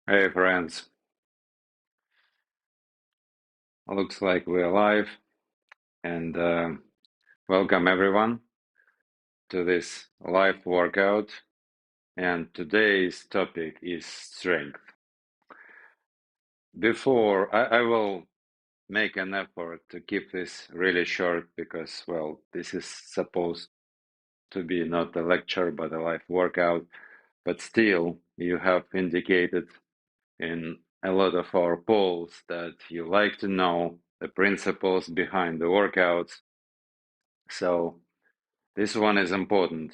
Hey friends, looks like we're live and welcome everyone to this live workout. And today's topic is strength. Before I will make an effort to keep this really short because, well, this is supposed to be not a lecture but a live workout. But still, you have indicated in a lot of our polls that you like to know the principles behind the workouts. So this one is important.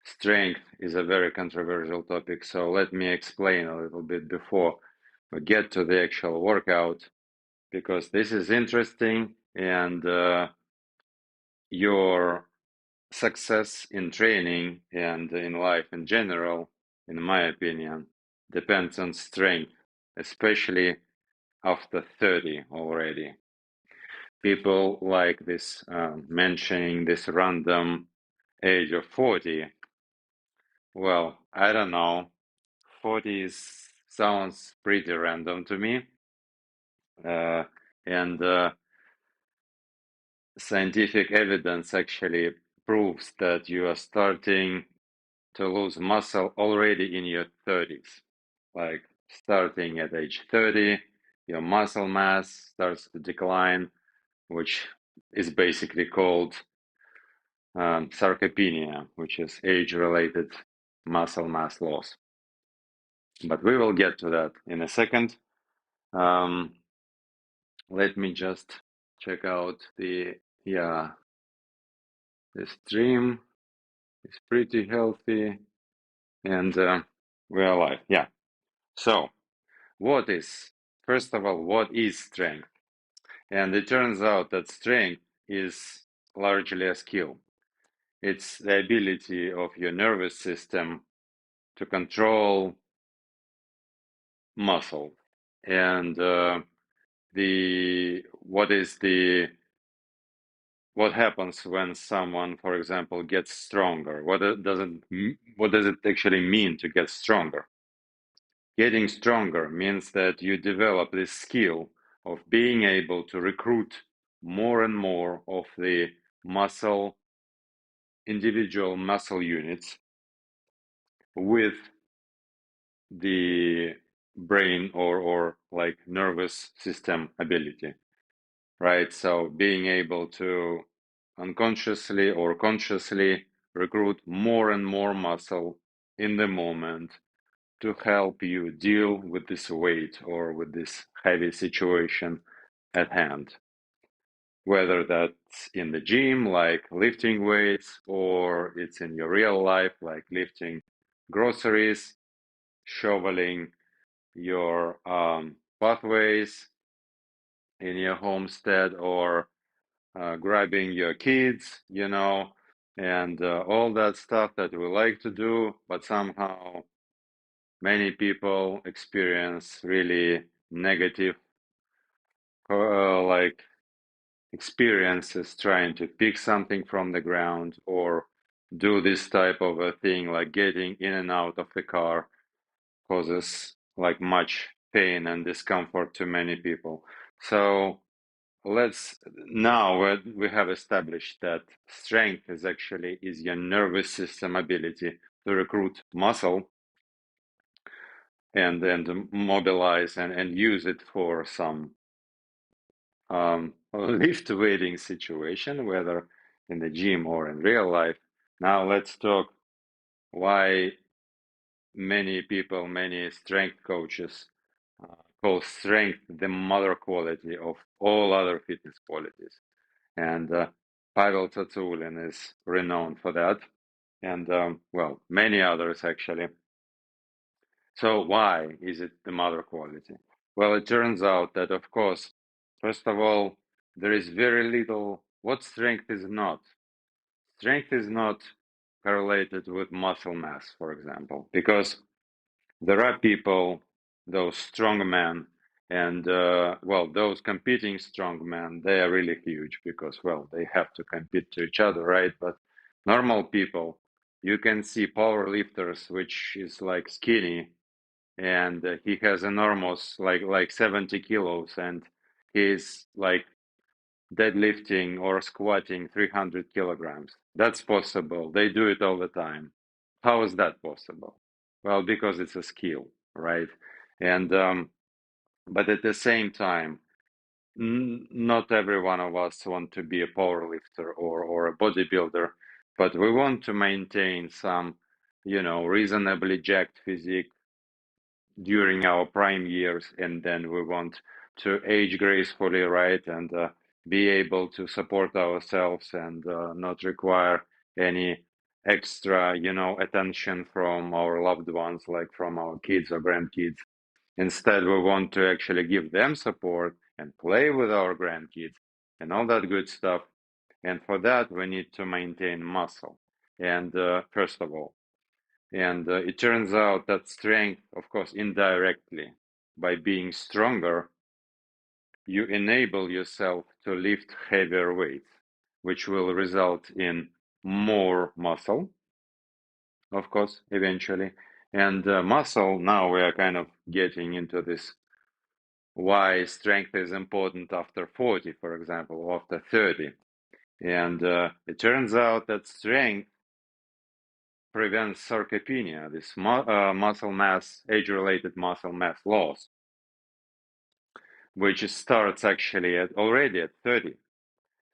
Strength is a very controversial topic, so let me explain a little bit before we get to the actual workout, because this is interesting and your success in training and in life in general, in my opinion, depends on strength, especially after 30 already. People like this mentioning this random age of 40. Well, I don't know. 40 sounds pretty random to me. Uh, and scientific evidence actually proves that you are starting to lose muscle already in your 30s. Like starting at age 30, your muscle mass starts to decline, which is basically called sarcopenia, which is age-related muscle mass loss. But we will get to that in a second. Um, Let me just check out yeah, the stream is pretty healthy and we're alive. Yeah. So, first of all, what is strength? And it turns out that strength is largely a skill. It's the ability of your nervous system to control muscle. And the what happens when someone, for example, gets stronger? What does it actually mean to get stronger? Getting stronger means that you develop this skill of being able to recruit more and more of the muscle, individual muscle units with the brain or like nervous system ability. Right? So being able to unconsciously or consciously recruit more and more muscle in the moment to help you deal with this weight or with this heavy situation at hand. Whether that's in the gym, like lifting weights, or it's in your real life, like lifting groceries, shoveling your pathways in your homestead, or grabbing your kids, and all that stuff that we like to do, but somehow many people experience really negative, like experiences trying to pick something from the ground or do this type of a thing, like getting in and out of the car causes like much pain and discomfort to many people. So let's now we have established that strength is your nervous system ability to recruit muscle and mobilize and use it for some lift weighting situation, whether in the gym or in real life. Now let's talk why many people, many strength coaches call strength the mother quality of all other fitness qualities. And Pavel Tsatsouline is renowned for that, and well, many others actually. So why is it the mother quality? Well, it turns out that, of course, first of all, there is very little. What strength is not? Strength is not correlated with muscle mass, for example, because there are people, those strong men, and well, those competing strong men, they are really huge because, well, they have to compete to each other, right? But normal people, you can see power lifters, which is like skinny, and he has enormous, like 70 kilos, and he's like deadlifting or squatting 300 kilograms. That's possible. They do it all the time. How is that possible? Well, because it's a skill, right? And but at the same time, not every one of us want to be a power lifter or a bodybuilder, but we want to maintain some, reasonably jacked physique during our prime years, and then we want to age gracefully, right? And be able to support ourselves and not require any extra, attention from our loved ones, like from our kids or grandkids. Instead, we want to actually give them support and play with our grandkids and all that good stuff. And for that, we need to maintain muscle. And first of all, and it turns out that strength, of course, indirectly, by being stronger, you enable yourself to lift heavier weights, which will result in more muscle, of course, eventually. And muscle, now we are kind of getting into this why strength is important after 40, for example, or after 30. And it turns out that strength prevents sarcopenia, this muscle mass, age-related muscle mass loss, which starts actually already at 30.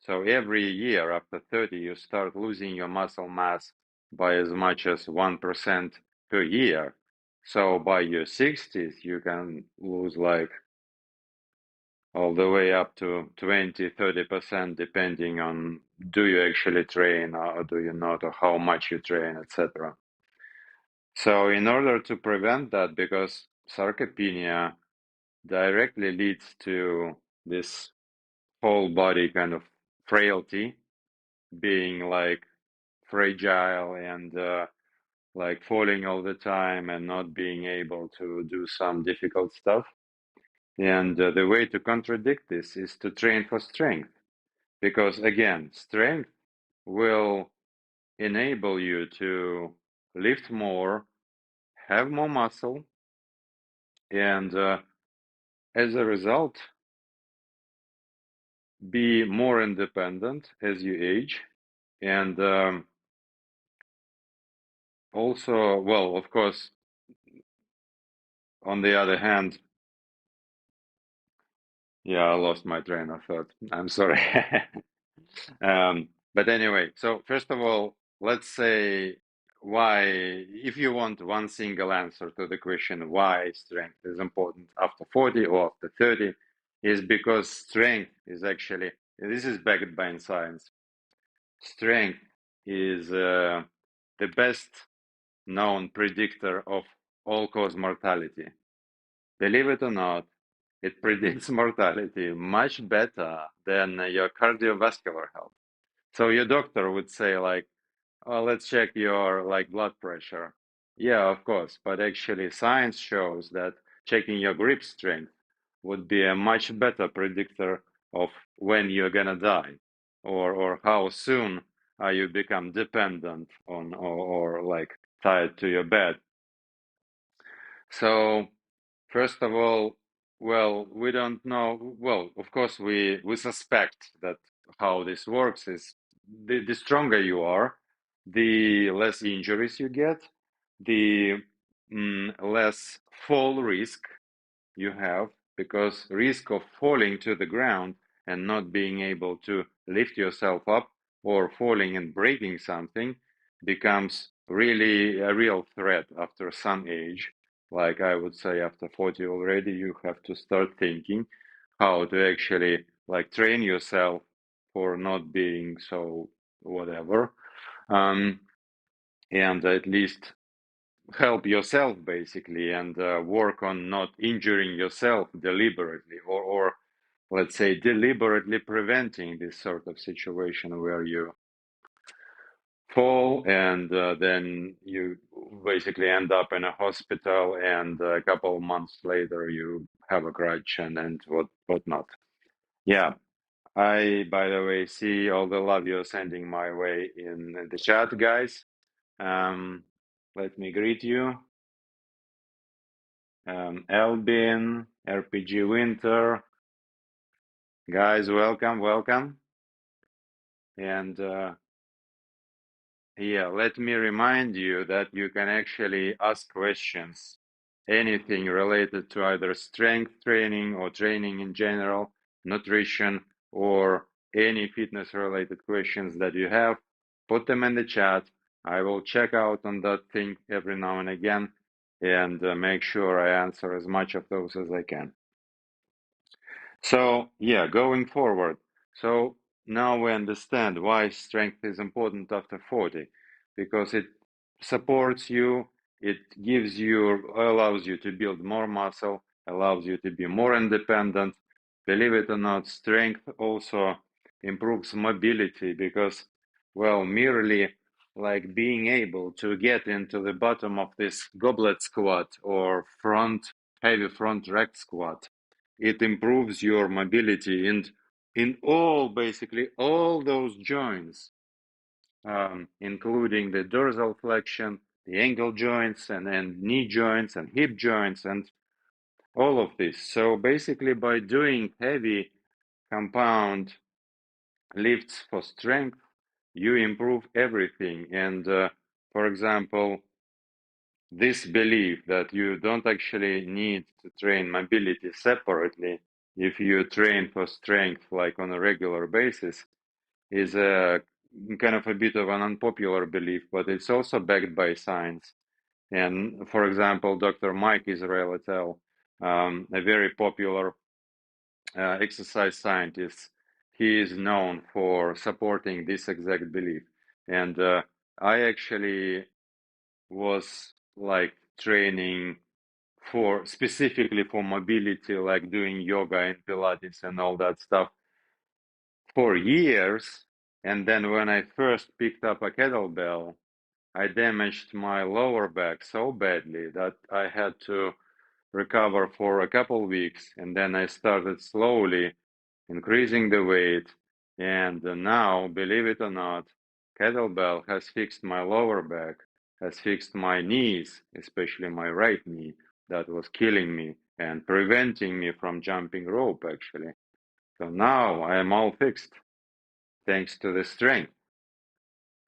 So every year after 30, you start losing your muscle mass by as much as 1% per year. So by your 60s, you can lose like all the way up to 20, 30%, depending on do you actually train or do you not, or how much you train, etc. So in order to prevent that, because sarcopenia directly leads to this whole body kind of frailty, being like fragile and like falling all the time and not being able to do some difficult stuff. And the way to contradict this is to train for strength. Because again, strength will enable you to lift more, have more muscle, and as a result, be more independent as you age. And also, well, of course, on the other hand, yeah, I lost my train of thought. I'm sorry. But anyway, so first of all, let's say why, if you want one single answer to the question why strength is important after 40 or after 30, is because strength is actually, this is backed by science. Strength is the best known predictor of all-cause mortality. Believe it or not, it predicts mortality much better than your cardiovascular health. So your doctor would say like, "Oh, let's check your like blood pressure." Yeah, of course, but actually science shows that checking your grip strength would be a much better predictor of when you're gonna die, or how soon you become dependent on or like tied to your bed. So first of all, well, we don't know. Well, of course, we suspect that how this works is the stronger you are, the less injuries you get, the less fall risk you have, because risk of falling to the ground and not being able to lift yourself up or falling and breaking something becomes really a real threat after some age. Like I would say after 40 already, you have to start thinking how to actually like train yourself for not being so whatever. Um, and at least help yourself basically and work on not injuring yourself deliberately or let's say deliberately preventing this sort of situation where you fall and then you basically end up in a hospital and a couple of months later you have a crutch and whatnot. Yeah, I by the way see all the love you're sending my way in the chat, guys. um Let me greet you. Albin, RPG Winter, guys, welcome. And yeah, let me remind you that you can actually ask questions, anything related to either strength training or training in general, nutrition, or any fitness related questions that you have. Put them in the chat. I will check out on that thing every now and again and make sure I answer as much of those as I can. So, yeah, going forward. So now we understand why strength is important after 40, because it supports you, it gives you, allows you to build more muscle, allows you to be more independent. Believe it or not, strength also improves mobility because, well, merely like being able to get into the bottom of this goblet squat or heavy front rack squat, it improves your mobility and in basically all those joints, including the dorsal flexion, the ankle joints, and knee joints, and hip joints, and all of this. So basically, by doing heavy compound lifts for strength, you improve everything. And for example, this belief that you don't actually need to train mobility separately if you train for strength like on a regular basis is a kind of a bit of an unpopular belief, but it's also backed by science. And for example, Dr. Mike Israetel, a very popular exercise scientist, he is known for supporting this exact belief. And I actually was like training for specifically for mobility, like doing yoga and Pilates and all that stuff for years. And then when I first picked up a kettlebell, I damaged my lower back so badly that I had to recover for a couple weeks. And then I started slowly increasing the weight. And now, believe it or not, kettlebell has fixed my lower back, has fixed my knees, especially my right knee, that was killing me and preventing me from jumping rope, actually. So now I am all fixed thanks to the strength.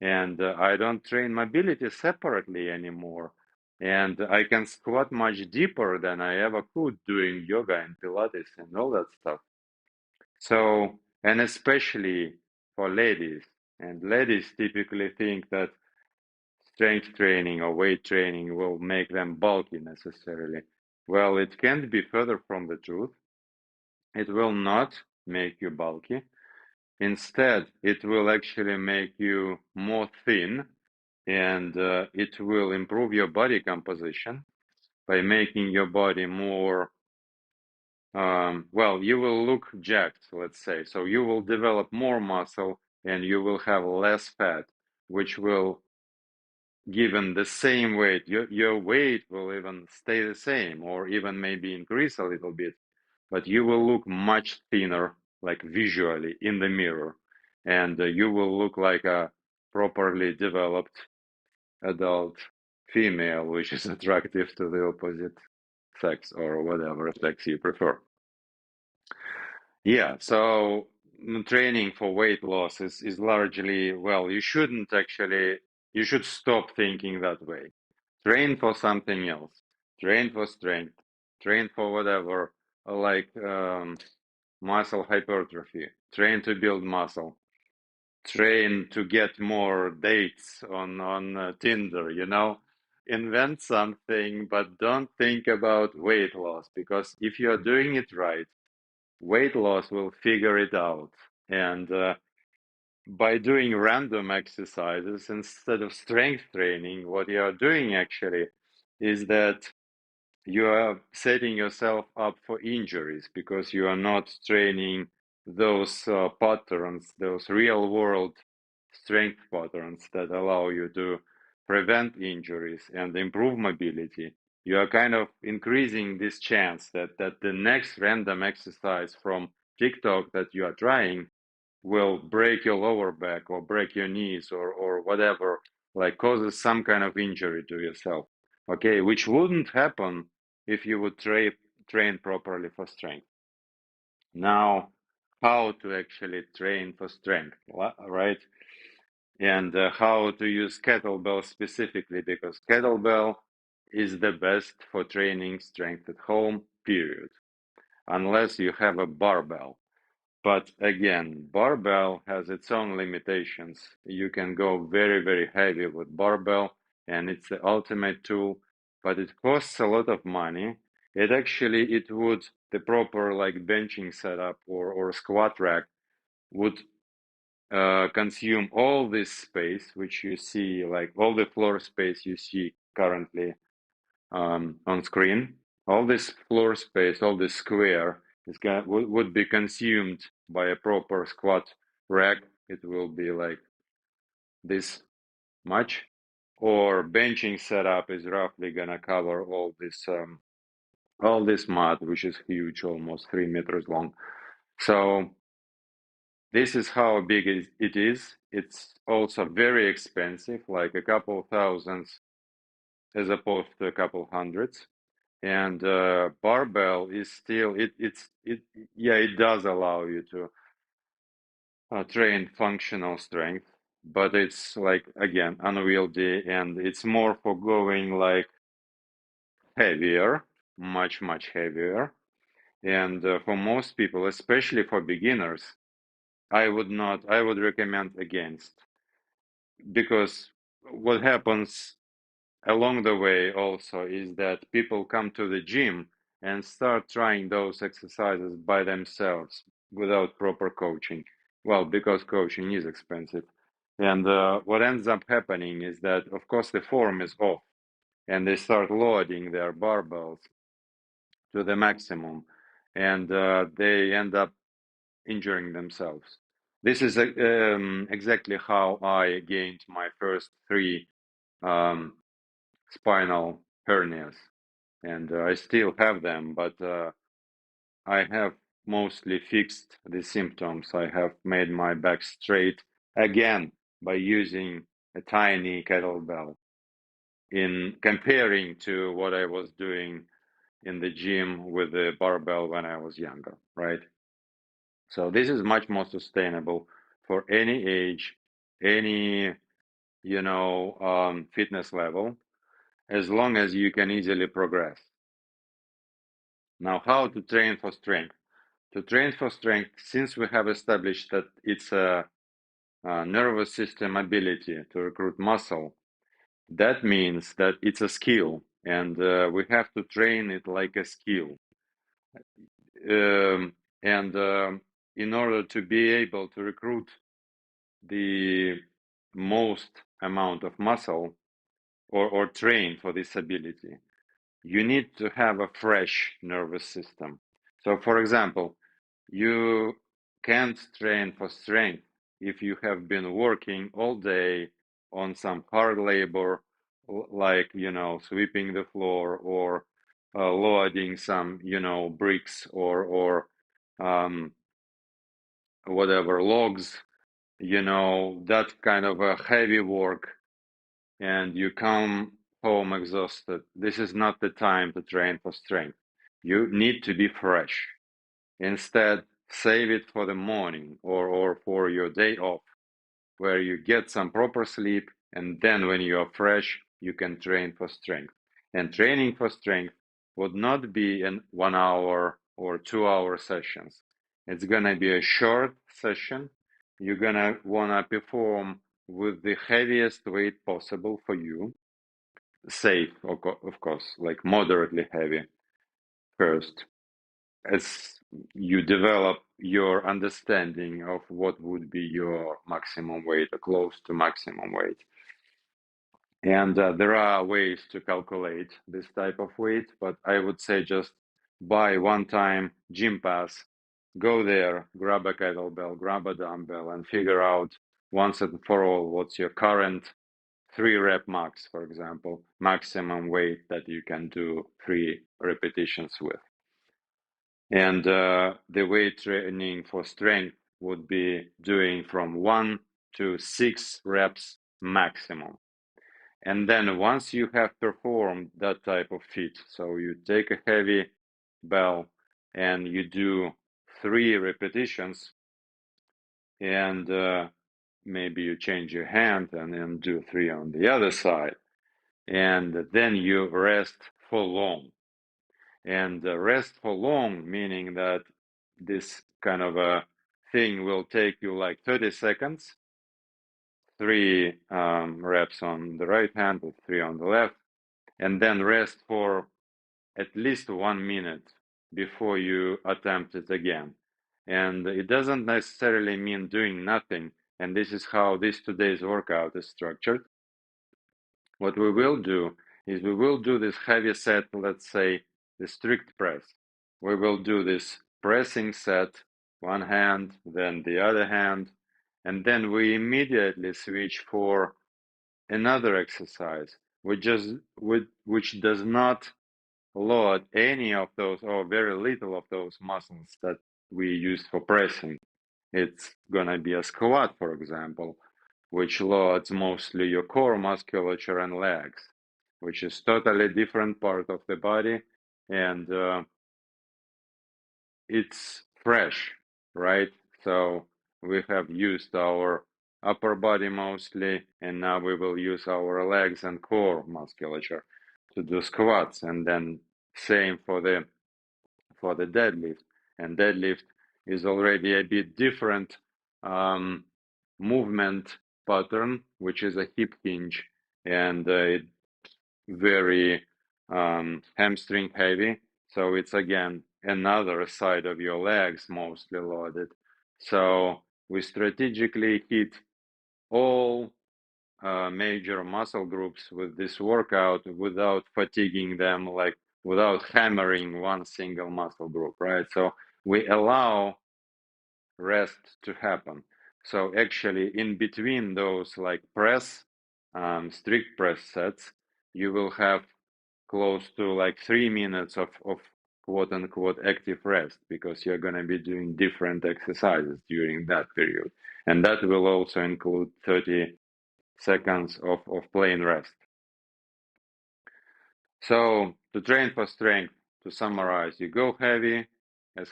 And I don't train mobility separately anymore. And I can squat much deeper than I ever could doing yoga and Pilates and all that stuff. So, and especially for ladies, and ladies typically think that strength training or weight training will make them bulky necessarily. Well, it can't be further from the truth. It will not make you bulky. Instead, it will actually make you more thin and it will improve your body composition by making your body more well, you will look jacked, let's say. So you will develop more muscle and you will have less fat, which will, given the same weight, your weight will even stay the same or even maybe increase a little bit, but you will look much thinner, like visually in the mirror. And you will look like a properly developed adult female, which is attractive to the opposite sex or whatever sex you prefer. Yeah, so training for weight loss is largely, well, you should stop thinking that way. Train for something else. Train for strength. Train for whatever, like muscle hypertrophy. Train to build muscle. Train to get more dates on Tinder, you know? Invent something, but don't think about weight loss because if you're doing it right, weight loss will figure it out. And by doing random exercises instead of strength training, what you are doing actually is that you are setting yourself up for injuries because you are not training those patterns, those real world strength patterns that allow you to prevent injuries and improve mobility. You are kind of increasing this chance that the next random exercise from TikTok that you are trying will break your lower back or break your knees or whatever, like causes some kind of injury to yourself. Okay, which wouldn't happen if you would train properly for strength. Now, how to actually train for strength, right? And how to use kettlebell specifically, because kettlebell is the best for training strength at home, period, unless you have a barbell. But again, barbell has its own limitations. You can go very, very heavy with barbell, and it's the ultimate tool, but it costs a lot of money. It would, the proper like benching setup or squat rack would consume all this space, which you see, like all the floor space you see currently on screen. All this floor space, all this square would be consumed by a proper squat rack. It will be like this much, or benching setup is roughly gonna cover all this mat, which is huge, almost 3 meters long. So this is how big it is. It's also very expensive, like a couple thousands as opposed to a couple hundreds. And barbell is still it does allow you to train functional strength, but it's like again unwieldy, and it's more for going like heavier, much heavier. And for most people, especially for beginners, I would recommend against, because what happens along the way also is that people come to the gym and start trying those exercises by themselves without proper coaching. Well, because coaching is expensive. And what ends up happening is that, of course, the form is off, and they start loading their barbells to the maximum, and they end up injuring themselves. This is exactly how I gained my first three um, spinal hernias, and I still have them, but I have mostly fixed the symptoms. I have made my back straight again by using a tiny kettlebell, in comparing to what I was doing in the gym with the barbell when I was younger, right? So this is much more sustainable for any age, any, fitness level, as long as you can easily progress. Now, how to train for strength? To train for strength, since we have established that it's a nervous system ability to recruit muscle, that means that it's a skill, and we have to train it like a skill. And in order to be able to recruit the most amount of muscle, or train for this ability, you need to have a fresh nervous system. So, for example, you can't train for strength if you have been working all day on some hard labor, like, sweeping the floor, or loading some, bricks, or whatever, logs, that kind of a heavy work, and you come home exhausted. This is not the time to train for strength. You need to be fresh. Instead, save it for the morning, or for your day off, where you get some proper sleep, and then when you are fresh, you can train for strength. And training for strength would not be in 1 hour or 2 hour sessions. It's gonna be a short session. You're gonna wanna perform with the heaviest weight possible for you. Safe, of course, like moderately heavy first, as you develop your understanding of what would be your maximum weight, or close to maximum weight. And there are ways to calculate this type of weight, but I would say just buy one-time gym pass, go there, grab a kettlebell, grab a dumbbell, and figure out once and for all what's your current 3 rep max, for example, maximum weight that you can do 3 repetitions with. And the weight training for strength would be doing from 1 to 6 reps maximum. And then once you have performed that type of feat, so you take a heavy bell and you do 3 repetitions, and maybe you change your hand and then do 3 on the other side, and then you rest for long. And rest for long, meaning that this kind of a thing will take you like 30 seconds, 3 reps on the right hand with 3 on the left, and then rest for at least 1 minute before you attempt it again. And it doesn't necessarily mean doing nothing. And this is how this today's workout is structured. What we will do is we will do this heavy set, let's say the strict press. We will do this pressing set, one hand, then the other hand, and then we immediately switch for another exercise, which does not load any of those or very little of those muscles that we use for pressing. It's gonna be a squat, for example, which loads mostly your core musculature and legs, which is totally different part of the body, and it's fresh, right? So we have used our upper body mostly, and now we will use our legs and core musculature to do squats, and then same for the deadlift. And deadlift is already a bit different movement pattern, which is a hip hinge, and it very hamstring heavy. So it's again another side of your legs mostly loaded. So we strategically hit all major muscle groups with this workout without fatiguing them, like without hammering one single muscle group, right? So we allow rest to happen. So actually, in between those like strict press sets, you will have close to like 3 minutes of quote unquote active rest, because you're going to be doing different exercises during that period. And that will also include 30 seconds of plain rest. So to train for strength, to summarize, you go heavy as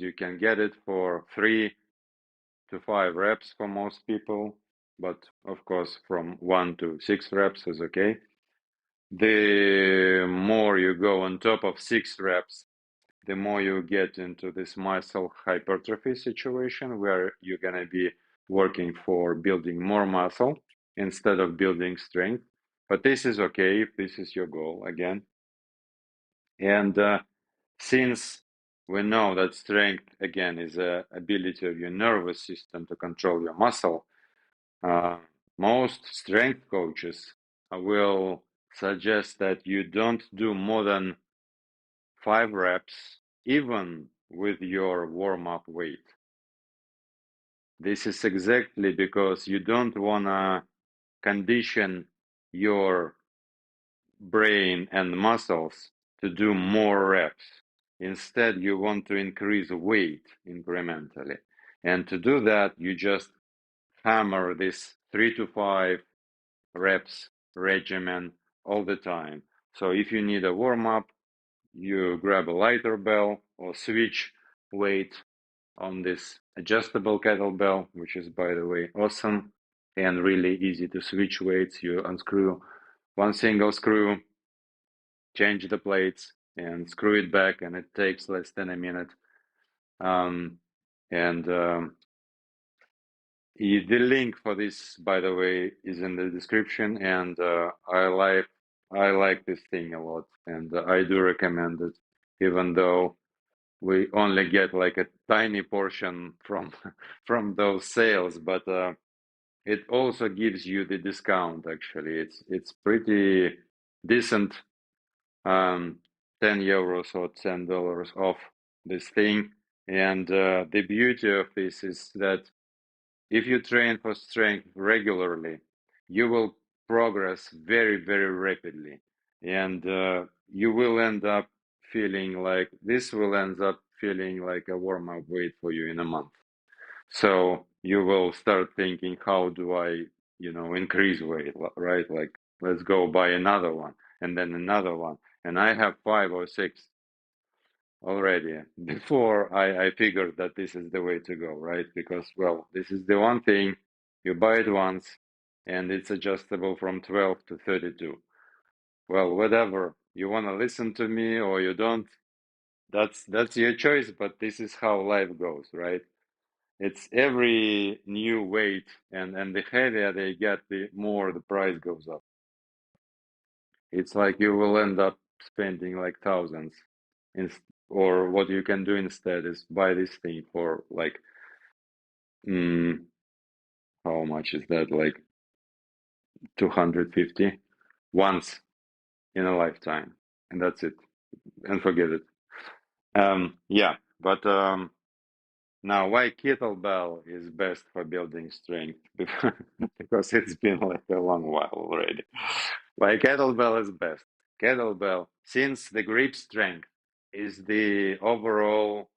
you can get it for 3 to 5 reps for most people, but of course from 1 to 6 reps is okay. The more you go on top of 6 reps, the more you get into this muscle hypertrophy situation where you're going to be working for building more muscle instead of building strength. But this is okay if this is your goal again. And since we know that strength, again, is a ability of your nervous system to control your muscle, most strength coaches will suggest that you don't do more than 5 reps, even with your warm-up weight. This is exactly because you don't want to condition your brain and muscles to do more reps. Instead, you want to increase weight incrementally. And to do that, you just hammer this 3 to 5 reps regimen all the time. So if you need a warm-up, you grab a lighter bell or switch weight on this adjustable kettlebell, which is, by the way, awesome and really easy to switch weights. You unscrew one single screw, change the plates, and screw it back, and it takes less than a minute. And the link for this, by the way, is in the description, and I like this thing a lot, and I do recommend it, even though we only get like a tiny portion from from those sales, but it also gives you the discount. Actually, it's pretty decent, 10 euros or $10 off this thing. And the beauty of this is that if you train for strength regularly, you will progress very, very rapidly, and you will end up feeling like this will end up feeling like a warm-up weight for you in a month. So you will start thinking, how do I, increase weight, right? Like let's go buy another one, and then another one. And I have 5 or 6 already before I figured that this is the way to go, right? Because, well, this is the one thing, you buy it once and it's adjustable from 12 to 32. Well, whatever, you want to listen to me or you don't, that's your choice, but this is how life goes, right? It's every new weight, and the heavier they get, the more the price goes up. It's like you will end up spending like thousands. In, or what you can do instead is buy this thing for like, mm, how much is that? Like 250 once in a lifetime, and that's it. And forget it. Yeah, but now why kettlebell is best for building strength? Because it's been like a long while already. Why kettlebell is best? Kettlebell, since the grip strength is the overall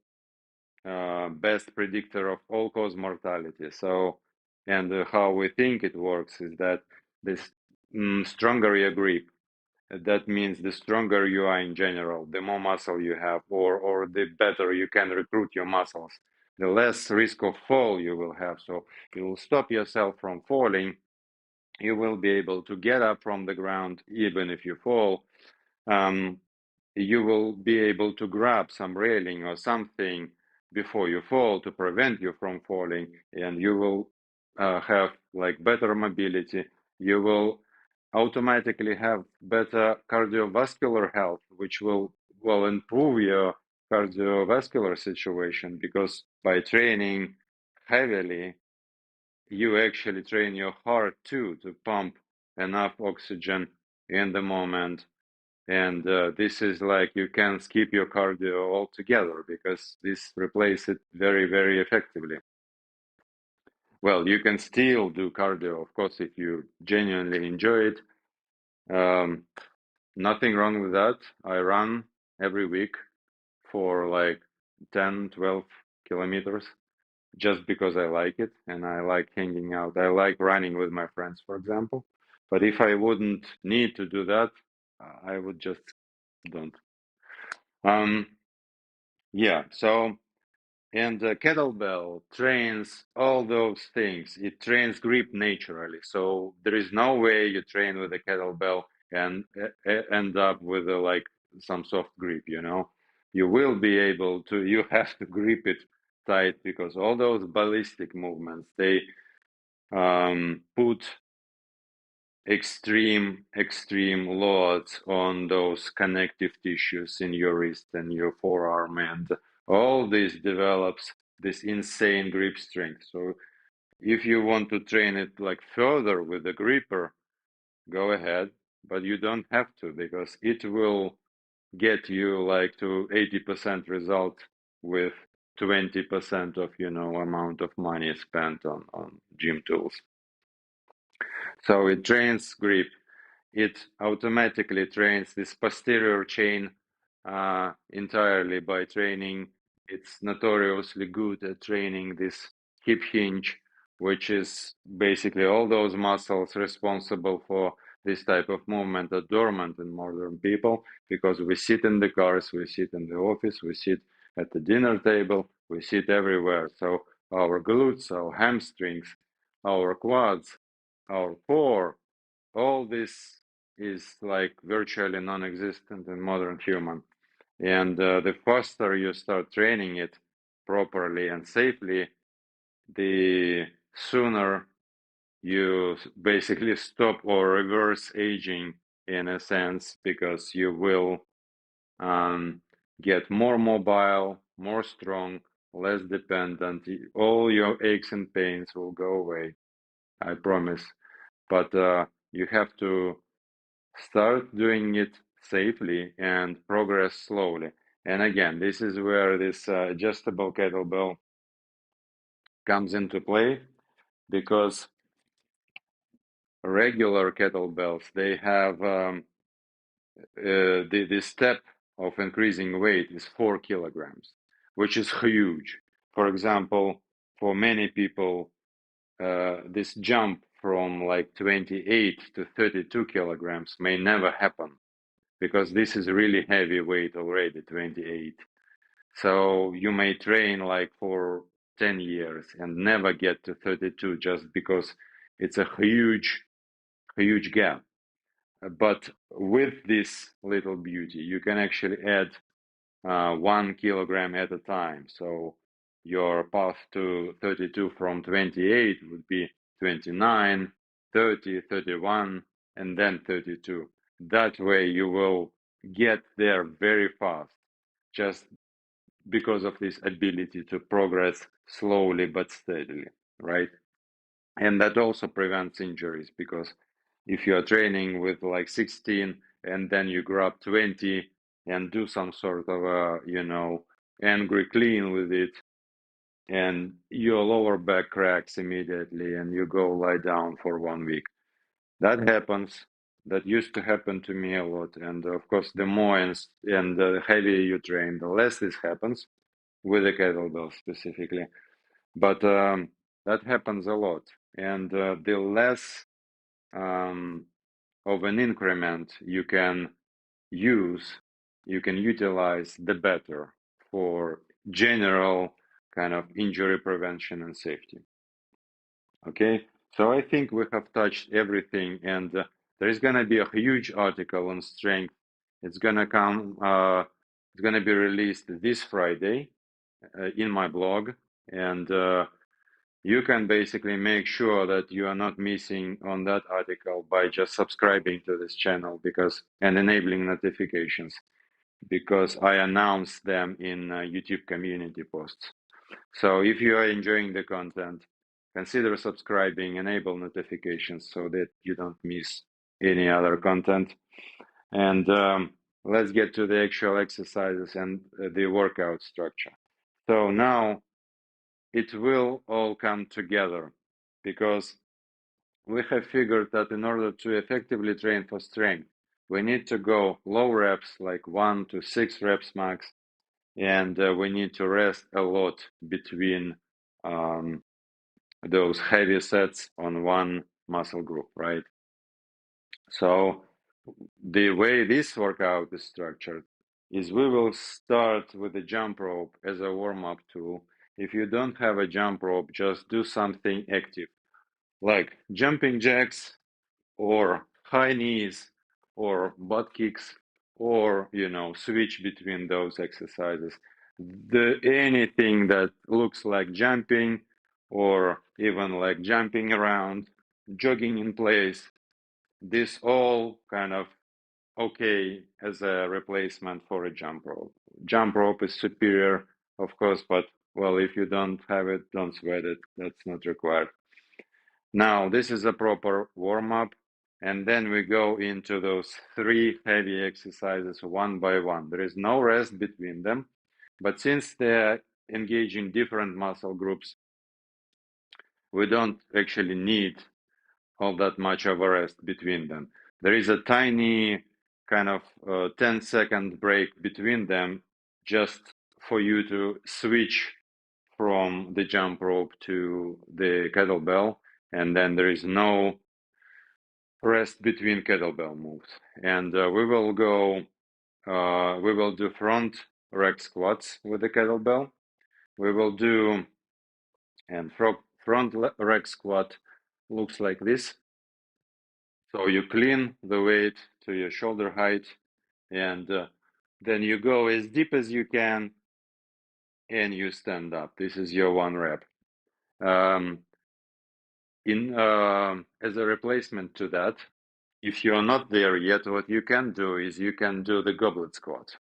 best predictor of all-cause mortality. So, and how we think it works is that the stronger your grip, that means the stronger you are in general, the more muscle you have, or the better you can recruit your muscles, the less risk of fall you will have. So you will stop yourself from falling. You will be able to get up from the ground even if you fall. Um, you will be able to grab some railing or something before you fall to prevent you from falling, and you will have like better mobility. You will automatically have better cardiovascular health, which will improve your cardiovascular situation, because by training heavily, you actually train your heart too to pump enough oxygen in the moment. And this is like you can skip your cardio altogether, because this replaces it very, very effectively. Well, you can still do cardio, of course, if you genuinely enjoy it. Um, Nothing wrong with that. I run every week for like 10, 12 kilometers just because I like it and I like hanging out. I like running with my friends, for example. But if I wouldn't need to do that, I would just don't. Um, yeah, so, and the kettlebell trains all those things. It trains grip naturally. So there is no way you train with a kettlebell and end up with like some soft grip, you know. You will be able to, you have to grip it tight, because all those ballistic movements, they put extreme loads on those connective tissues in your wrist and your forearm, and all this develops this insane grip strength. So if you want to train it like further with the gripper, go ahead, but you don't have to, because it will get you like to 80% result with 20% of, you know, amount of money spent on gym tools. So it trains grip. It automatically trains this posterior chain entirely by training. It's notoriously good at training this hip hinge, which is basically all those muscles responsible for this type of movement are dormant in modern people, because we sit in the cars, we sit in the office, we sit at the dinner table, we sit everywhere. So our glutes, our hamstrings, our quads, our core, all this is like virtually non-existent in modern human. And the faster you start training it properly and safely, the sooner you basically stop or reverse aging, in a sense, because you will get more mobile, more strong, less dependent. All your aches and pains will go away, I promise. But you have to start doing it safely and progress slowly. And again, this is where this adjustable kettlebell comes into play, because regular kettlebells, they have the step of increasing weight is 4 kilograms, which is huge. For example, for many people, this jump from like 28 to 32 kilograms may never happen because this is really heavy weight already, 28. So you may train like for 10 years and never get to 32 just because it's a huge gap. But with this little beauty, you can actually add 1 kilogram at a time. So your path to 32 from 28 would be 29, 30, 31, and then 32. That way you will get there very fast, just because of this ability to progress slowly but steadily, right? And that also prevents injuries, because if you are training with like 16 and then you grab 20 and do some sort of a, angry clean with it, and your lower back cracks immediately and you go lie down for 1 week. That happens. That used to happen to me a lot. And of course, the more and the heavier you train, the less this happens with the kettlebell specifically. But that happens a lot. And the less of an increment you can utilize, the better for general kind of injury prevention and safety. Okay, so I think we have touched everything, and there is going to be a huge article on strength. It's going to come, it's going to be released this Friday in my blog, and you can basically make sure that you are not missing on that article by just subscribing to this channel and enabling notifications, because I announce them in YouTube community posts. So if you are enjoying the content, consider subscribing, enable notifications so that you don't miss any other content. And let's get to the actual exercises and the workout structure. So now it will all come together, because we have figured that in order to effectively train for strength, we need to go low reps, like 1 to 6 reps max, and we need to rest a lot between those heavy sets on one muscle group, right? So the way this workout is structured is we will start with the jump rope as a warm-up tool. If you don't have a jump rope, just do something active, like jumping jacks or high knees or butt kicks, or switch between those exercises. Anything that looks like jumping, or even like jumping around, jogging in place, this all kind of okay as a replacement for a jump rope. Jump rope is superior, of course, but well, if you don't have it, don't sweat it. That's not required. Now, this is a proper warm-up, and then we go into those 3 heavy exercises one by one. There is no rest between them, but since they're engaging different muscle groups, we don't actually need all that much of a rest between them. There is a tiny kind of 10-second break between them, just for you to switch from the jump rope to the kettlebell, and then there is no rest between kettlebell moves. And we will do front rack squats with the kettlebell. We will do, and front rack squat looks like this. So you clean the weight to your shoulder height, and then you go as deep as you can, and you stand up. This is your 1 rep. As a replacement to that, if you're not there yet, what you can do is you can do the goblet squat.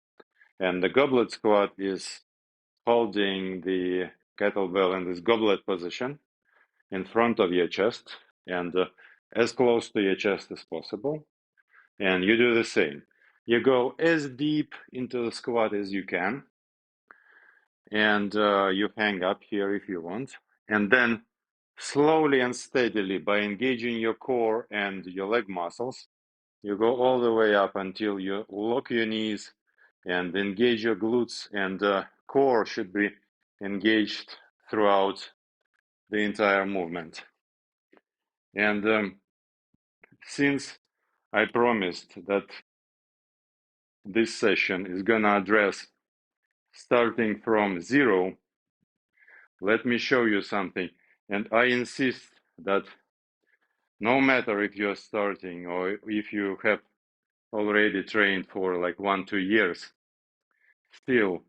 And the goblet squat is holding the kettlebell in this goblet position in front of your chest, and as close to your chest as possible. And you do the same. You go as deep into the squat as you can, and you hang up here if you want. And then slowly and steadily, by engaging your core and your leg muscles, you go all the way up until you lock your knees and engage your glutes, and core should be engaged throughout the entire movement. And since I promised that this session is gonna address starting from zero, let me show you something. And I insist that no matter if you're starting or if you have already trained for like 1-2 years, still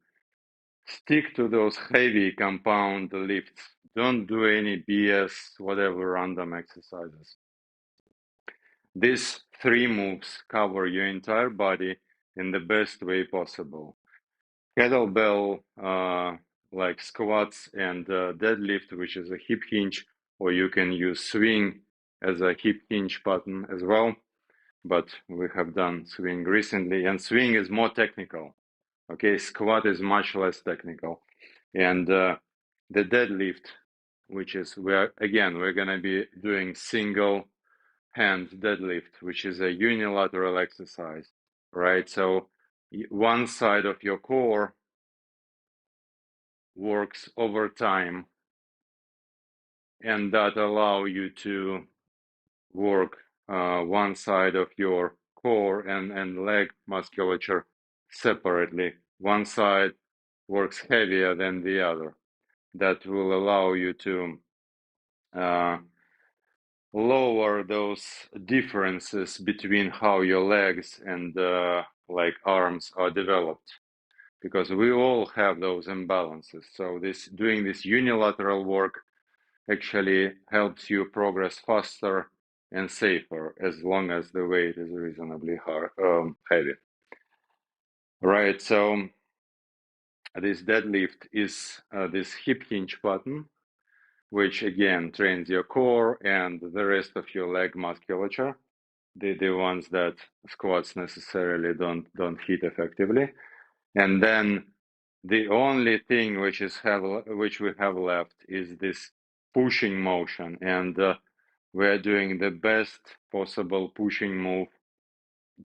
stick to those heavy compound lifts. Don't do any BS, whatever random exercises. These three moves cover your entire body in the best way possible. Kettlebell, like squats and deadlift, which is a hip hinge, or you can use swing as a hip hinge pattern as well. But we have done swing recently, and swing is more technical. Okay, squat is much less technical. And the deadlift, which is we're gonna be doing single hand deadlift, which is a unilateral exercise, right? So one side of your core works over time, and that allow you to work one side of your core and leg musculature separately. One side works heavier than the other. That will allow you to uh, lower those differences between how your legs and like arms are developed, because we all have those imbalances. So doing this unilateral work actually helps you progress faster and safer, as long as the weight is reasonably heavy. Right, so this deadlift is this hip hinge pattern, which again trains your core and the rest of your leg musculature, the ones that squats necessarily don't hit effectively. And then the only thing which we have left is this pushing motion, and we're doing the best possible pushing move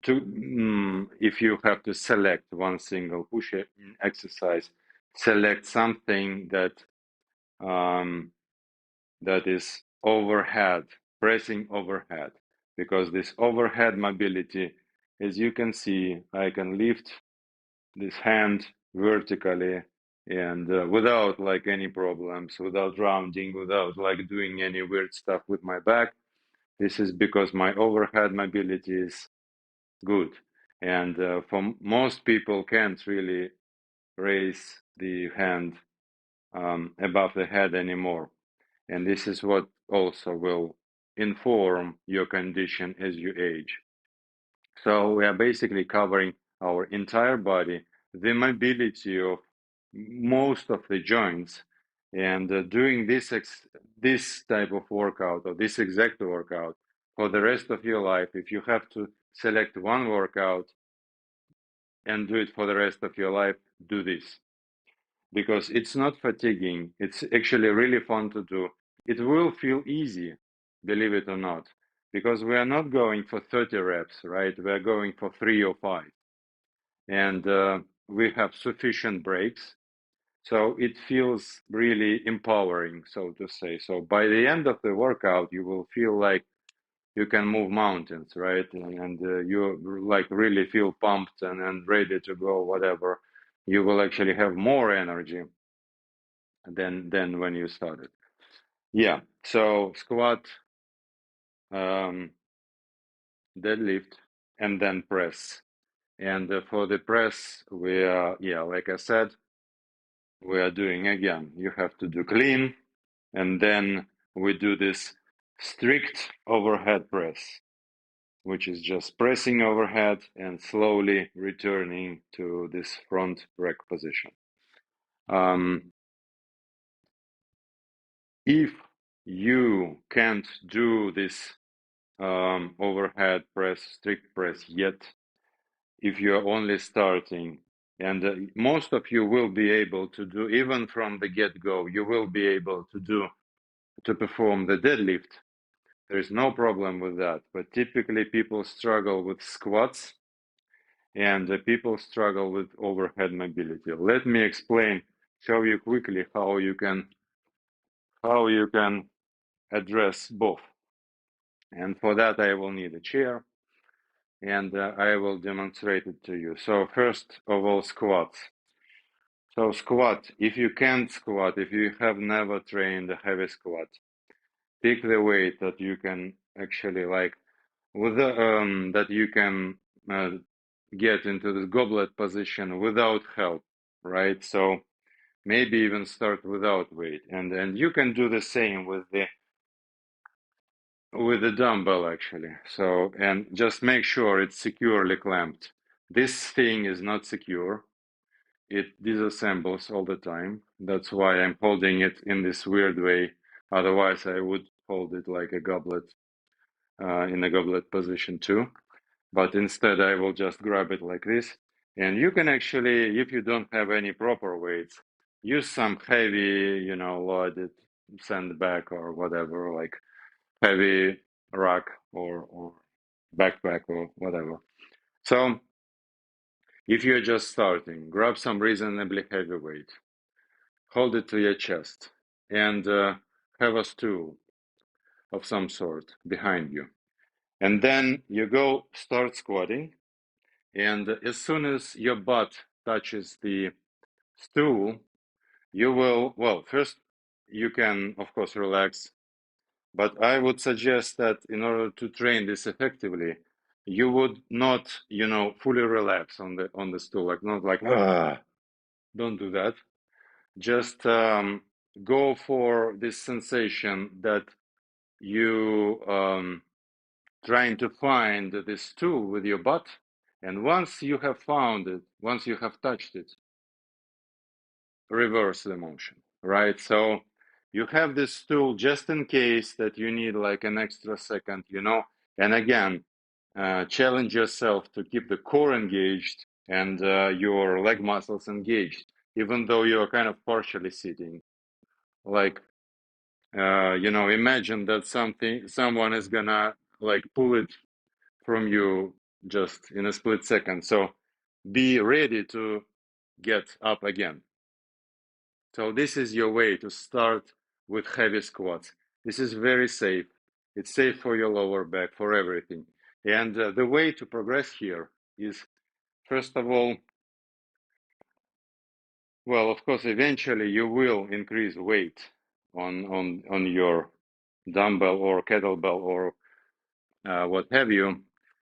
to if you have to select one single push exercise, select something that that is overhead, pressing overhead, because this overhead mobility, as you can see, I can lift this hand vertically and without like any problems, without rounding, without like doing any weird stuff with my back. This is because my overhead mobility is good. And for most people can't really raise the hand above the head anymore. And this is what also will inform your condition as you age. So we are basically covering our entire body, the mobility of most of the joints, and doing this type of workout, or this exact workout, for the rest of your life. If you have to select one workout and do it for the rest of your life, do this, because it's not fatiguing. It's actually really fun to do. It will feel easy, believe it or not, because we are not going for 30 reps, right? We are going for 3 or 5. And we have sufficient breaks. So it feels really empowering, so to say. So by the end of the workout, you will feel like you can move mountains, right? And you like really feel pumped and ready to go, whatever. You will actually have more energy than when you started. Yeah, so squat, um, deadlift, and then press. And for the press, we are, yeah, like I said, we are doing again. You have to do clean, and then we do this strict overhead press, which is just pressing overhead and slowly returning to this front rack position. If you can't do this overhead press, strict press yet, if you're only starting, and most of you will be able to do, even from the get-go, you will be able to perform the deadlift. There is no problem with that. But typically people struggle with squats, and people struggle with overhead mobility. Let me explain, show you quickly how you can address both. And for that, I will need a chair, and I will demonstrate it to you. So first of all, squats. So squat, if you can't squat, if you have never trained a heavy squat, pick the weight that you can actually like, with the, that you can uh, get into the goblet position without help, right? So maybe even start without weight, and you can do the same with the dumbbell actually. So, and just make sure it's securely clamped. This thing is not secure. It disassembles all the time. That's why I'm holding it in this weird way. Otherwise, I would hold it like a goblet, in a goblet position too. But instead, I will just grab it like this. And you can actually, if you don't have any proper weights, use some heavy, loaded sandbag or whatever, like heavy rack or backpack or whatever. So if you're just starting, grab some reasonably heavy weight, hold it to your chest, and have a stool of some sort behind you. And then you go start squatting. And as soon as your butt touches the stool, you will, well, first you can, of course, relax. But I would suggest that in order to train this effectively, you would not, fully relax on the stool, like not like, don't do that. Just go for this sensation that you trying to find this stool with your butt. And once you have found it, once you have touched it, reverse the motion, right? So you have this tool just in case that you need like an extra second, and again, challenge yourself to keep the core engaged and your leg muscles engaged, even though you're kind of partially sitting. Like, imagine that someone is gonna like pull it from you just in a split second. So be ready to get up again. So this is your way to start with heavy squats. This is very safe. It's safe for your lower back, for everything. And the way to progress here is, first of all, well, of course, eventually you will increase weight on your dumbbell or kettlebell or what have you.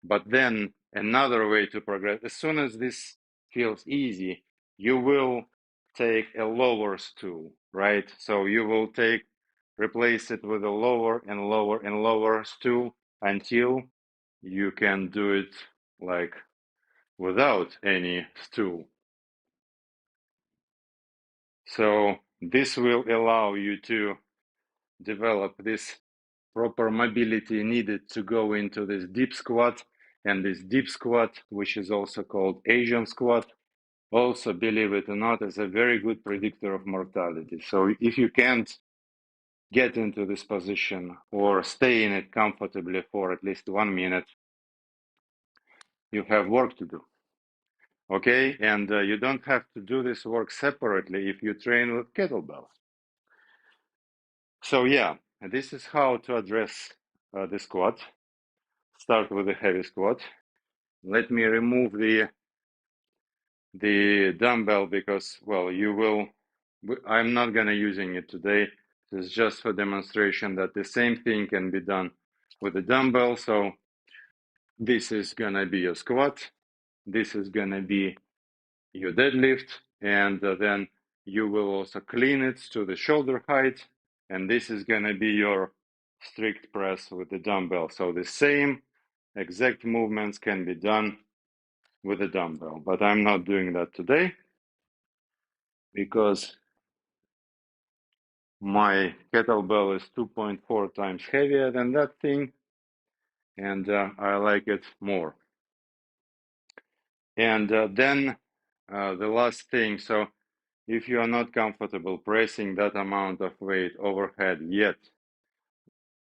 But then another way to progress, as soon as this feels easy, you will take a lower stool, right? So you will replace it with a lower and lower and lower stool until you can do it like without any stool. So this will allow you to develop this proper mobility needed to go into this deep squat. And this deep squat, which is also called Asian squat, also, believe it or not, is a very good predictor of mortality. So if you can't get into this position or stay in it comfortably for at least 1 minute, you have work to do. Okay, and you don't have to do this work separately if you train with kettlebells. So yeah, this is how to address the squat. Start with the heavy squat. Let me remove the dumbbell because, well, I'm not gonna using it today. This is just for demonstration that the same thing can be done with the dumbbell. So this is gonna be your squat. This is gonna be your deadlift, and then you will also clean it to the shoulder height, and this is going to be your strict press with the dumbbell. So the same exact movements can be done with the dumbbell, but I'm not doing that today because my kettlebell is 2.4 times heavier than that thing, and I like it more. And then the last thing, so if you are not comfortable pressing that amount of weight overhead yet,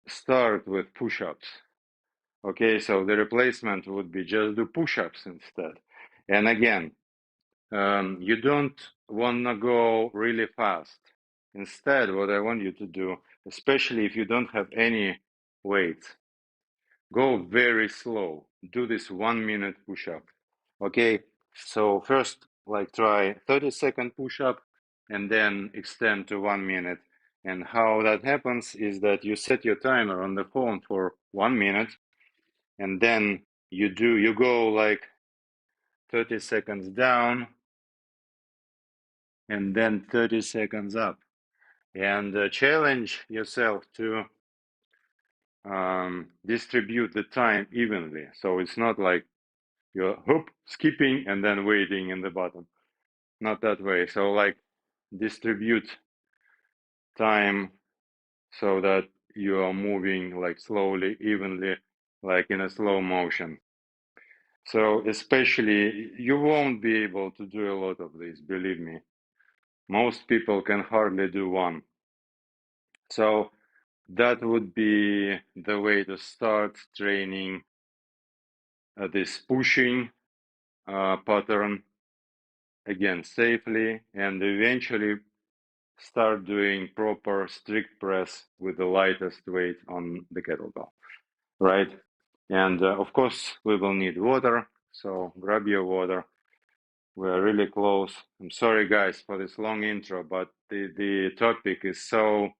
start with push-ups. Okay, so the replacement would be just do push-ups instead. And again, you don't want to go really fast. Instead, what I want you to do, especially if you don't have any weights, go very slow. Do this 1 minute push-up. Okay, so first like try 30-second push-up and then extend to 1 minute. And how that happens is that you set your timer on the phone for 1 minute, and then you go like 30 seconds down and then 30 seconds up, and challenge yourself to distribute the time evenly. So it's not like you're skipping and then waiting in the bottom. Not that way. So like distribute time so that you are moving like slowly, evenly, like in a slow motion. So especially you won't be able to do a lot of this, believe me. Most people can hardly do one. So that would be the way to start training this pushing pattern again safely, and eventually start doing proper strict press with the lightest weight on the kettlebell, right? And of course, we will need water, so grab your water. We're really close. I'm sorry, guys, for this long intro, but the topic is so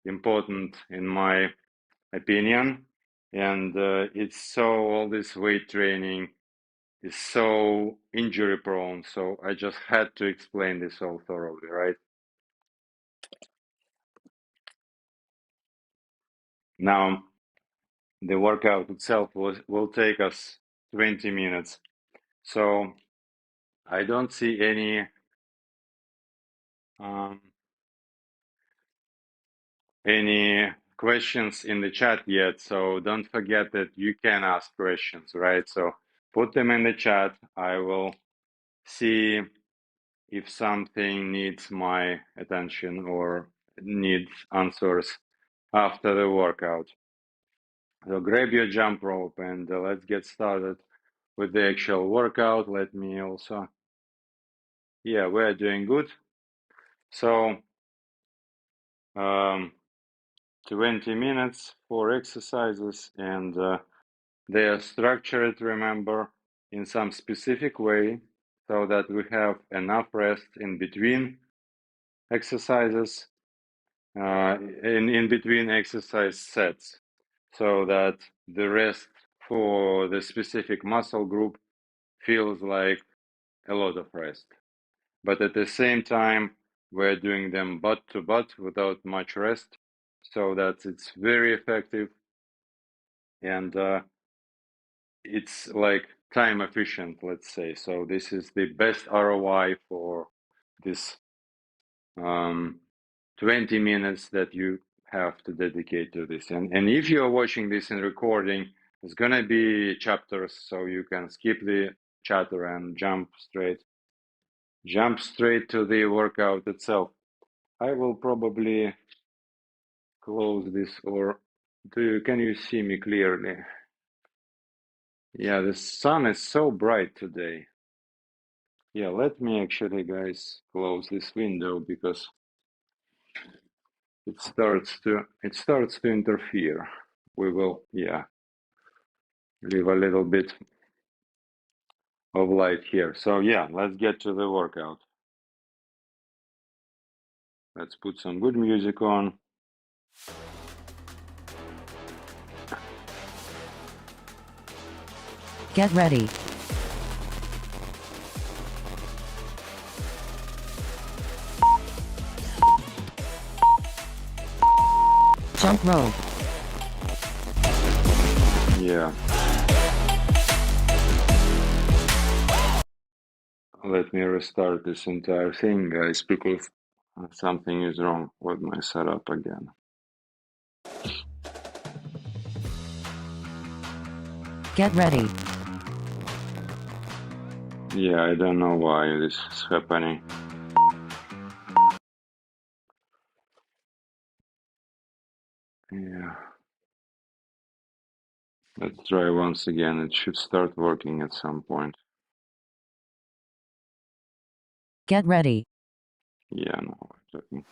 important in my opinion, and it's so all this weight training is so injury prone. So I just had to explain this all thoroughly, right? Now, the workout itself will take us 20 minutes. So I don't see um, any questions in the chat yet. So don't forget that you can ask questions, right? So put them in the chat. I will see if something needs my attention or needs answers after the workout. So grab your jump rope and let's get started with the actual workout. Let me also, yeah, we're doing good. So 20 minutes for exercises, and they are structured, remember, in some specific way so that we have enough rest in between exercises, in between exercise sets, so that the rest for the specific muscle group feels like a lot of rest. But at the same time, we're doing them butt to butt without much rest, so that it's very effective, and it's like time efficient, let's say. So this is the best ROI for this 20 minutes that you have to dedicate to this. And if you're watching this in recording, it's gonna be chapters, so you can skip the chatter and jump straight to the workout itself. I will probably close this, or can you see me clearly? Yeah, the sun is so bright today. Yeah, let me actually, guys, close this window because it starts to interfere. We will, yeah, leave a little bit of light here. So yeah, let's get to the workout. Let's put some good music on. Get ready. Jump rope. Yeah. Let me restart this entire thing, guys, because something is wrong with my setup again. Get ready. Yeah, I don't know why this is happening. Yeah. Let's try once again. It should start working at some point. Get ready. Yeah, no, we're talking.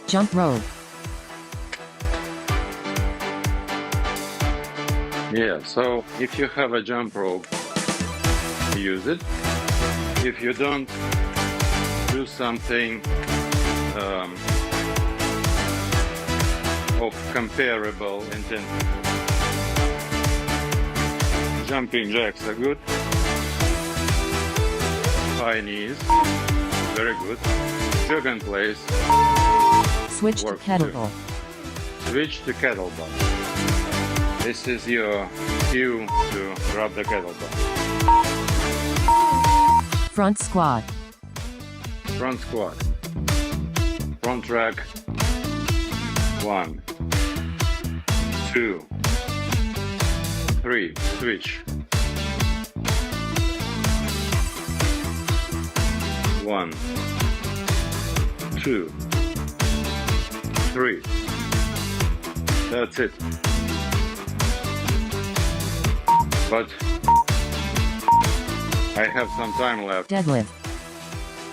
Jump rope. Yeah, so if you have a jump rope, use it. If you don't, do something of comparable intensity. Jumping jacks are good. High knees, very good. Jog in place. Switch to Work kettlebell. Switch to kettlebell. This is your cue to grab the kettlebell. Front squat. Front squat. Front rack. 1, 2, 3. Switch. 1, 2, 3. That's it. But I have some time left. Deadlift.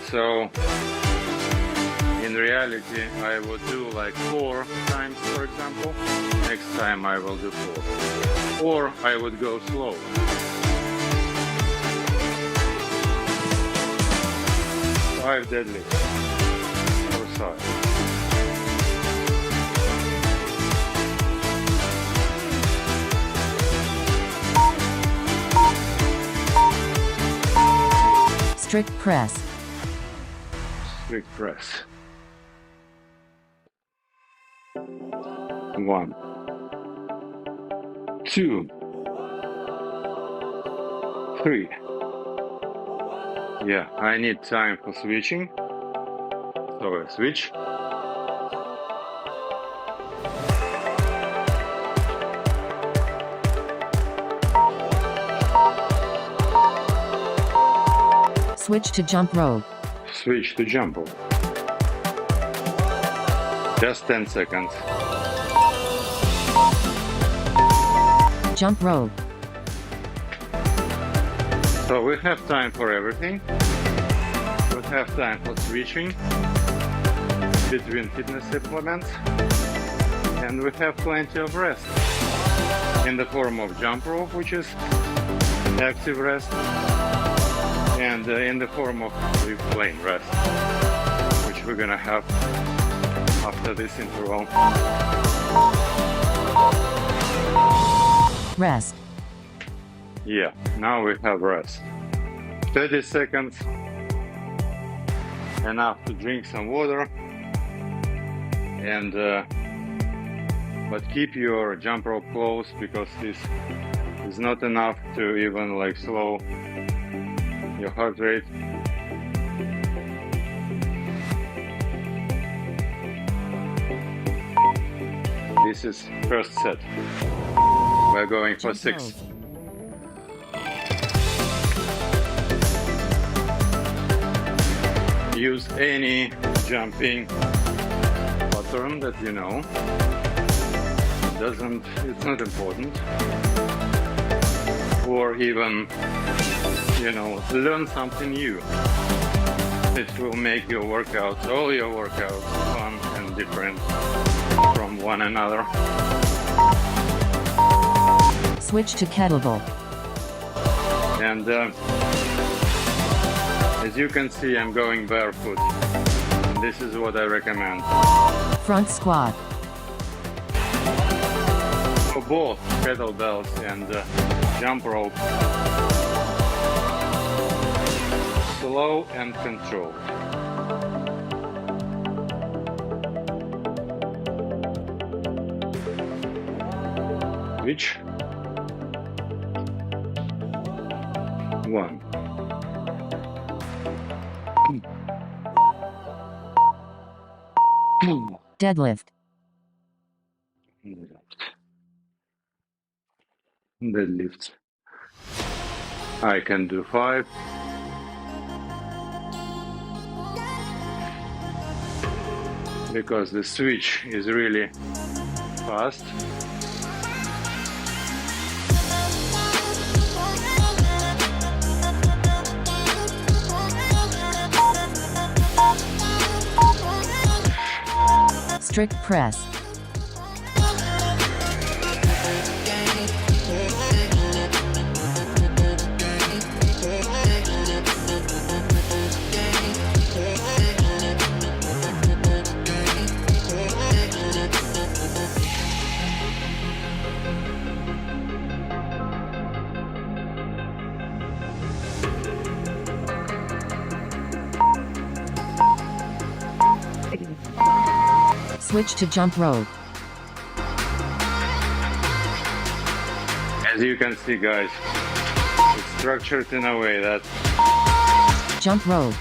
So in reality, I would do like 4 times, for example. Next time I will do 4. Or I would go slow. Five deadlifts per side. Strict press. Strict press. 1, 2, 3. Yeah, I need time for switching. So I switch. Switch to jump rope. Switch to jump rope. Just 10 seconds. Jump rope. So we have time for everything. We have time for switching between fitness implements. And we have plenty of rest in the form of jump rope, which is active rest, and in the form of plane rest, which we're gonna have after this interval. Rest. Yeah, now we have rest. 30 seconds, enough to drink some water, and but keep your jump rope close, because this is not enough to even like slow your heart rate. This is first set. We're going for 6. Use any jumping pattern that you know. It's not important. Or even, learn something new. It will make your workouts, all your workouts, fun and different from one another. Switch to kettlebell. And as you can see, I'm going barefoot. And this is what I recommend. Front squat. For both kettlebells and jump rope. Slow and controlled. Switch. 1. Deadlift. Deadlift. I can do 5. Because the switch is really fast. Strict press. Switch to jump rope. As you can see, guys, it's structured in a way that Jump rope.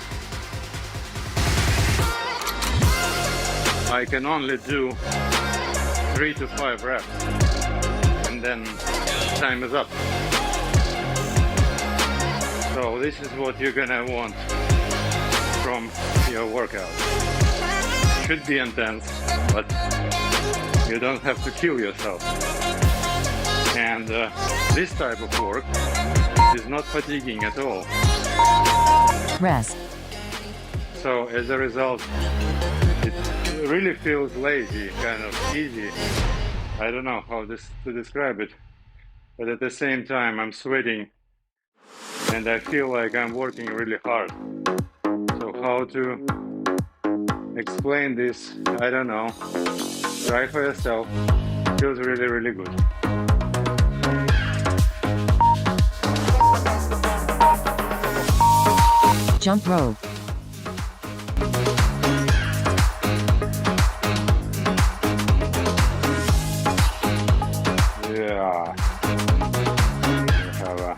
I can only do 3 to 5 reps, and then time is up. So this is what you're gonna want from your workout. Should be intense, but you don't have to kill yourself. And this type of work is not fatiguing at all. Rest. So as a result, it really feels lazy, kind of easy. I don't know how to describe it, but at the same time I'm sweating and I feel like I'm working really hard. So how to explain this, I don't know. Try for yourself. Feels really, really good. Jump rope. Yeah. We have a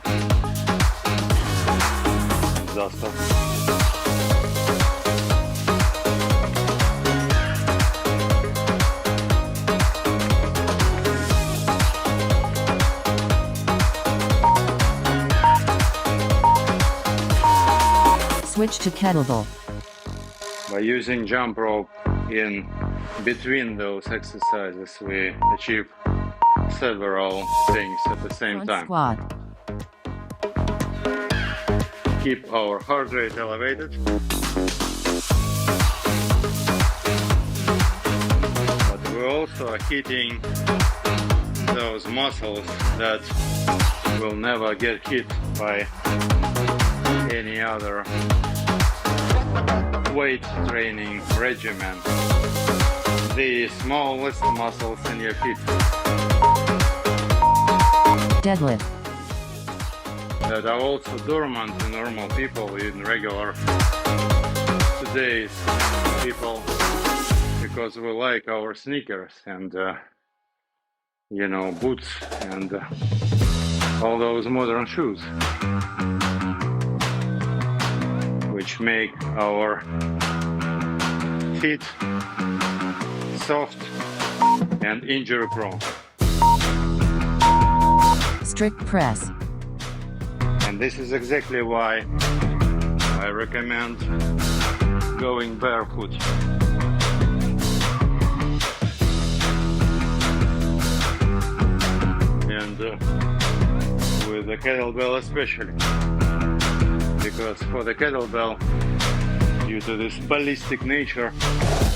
disaster. Switch to kettlebell. By using jump rope in between those exercises, we achieve several things at the same Front time. squat. Keep our heart rate elevated. But we're also hitting those muscles that will never get hit by any other weight training regimen. The smallest muscles in your feet. Deadlift. That are also dormant in normal people, in regular today's people, because we like our sneakers and boots and all those modern shoes, which make our feet soft and injury prone. Strict press. And this is exactly why I recommend going barefoot. And with the kettlebell especially. Because for the kettlebell, due to this ballistic nature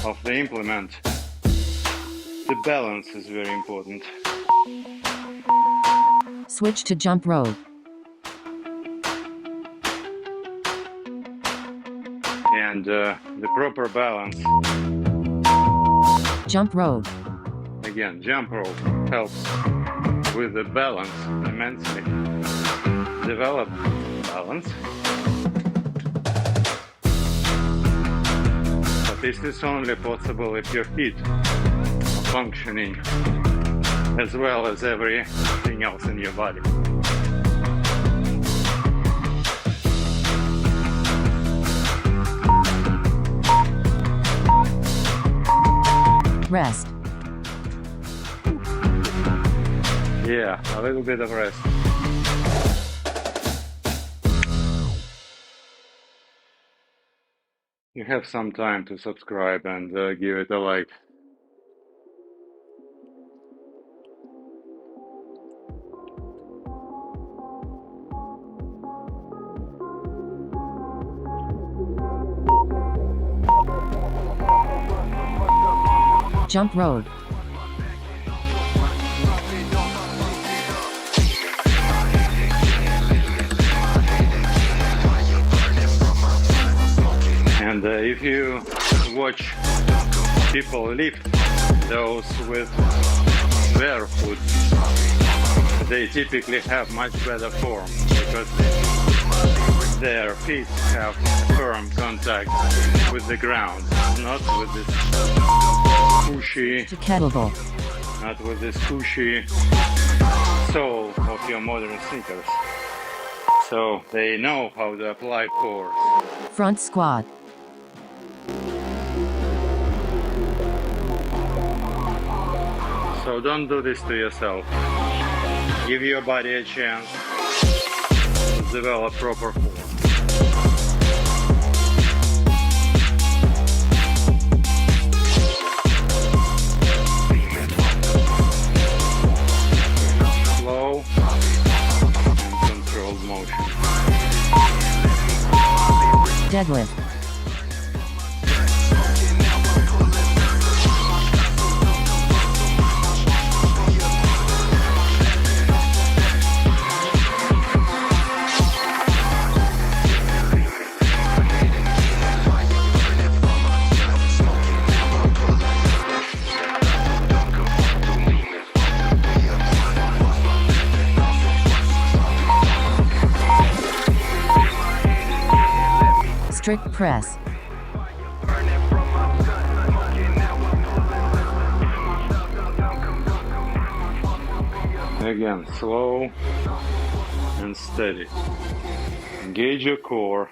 of the implement, the balance is very important. Switch to jump rope. And the proper balance. Jump rope. Again, jump rope helps with the balance immensely. Develop balance. But this is only possible if your feet are functioning as well as everything else in your body. Rest. Yeah, a little bit of rest. You have some time to subscribe and give it a like. Jump road. And if you watch people lift those with barefoot, they typically have much better form because their feet have firm contact with the ground, not with this cushy, To kettlebell. not with this cushy sole of your modern sneakers. So they know how to apply force. Front squat. So don't do this to yourself. Give your body a chance to develop proper form. Slow and controlled motion. Deadlift. Strict press. Again, slow and steady. Engage your core.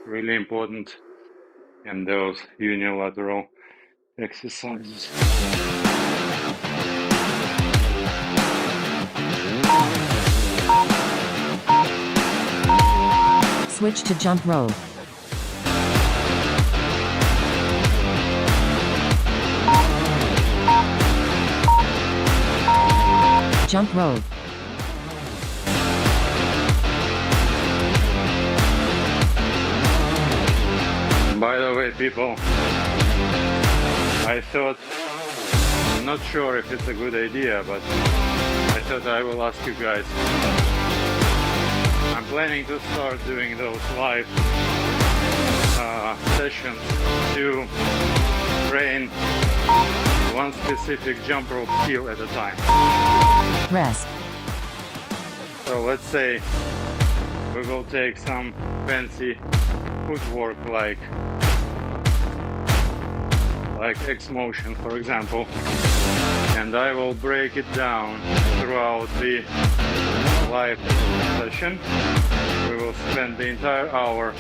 Really important in those unilateral exercises. Switch to jump rope. Jump rope. By the way, people, I thought, I'm not sure if it's a good idea, but I thought I will ask you guys. I'm planning to start doing those live sessions to train one specific jump rope skill at a time. Rest. So let's say we will take some fancy footwork like X motion, for example, and I will break it down throughout the live session. We will spend the entire hour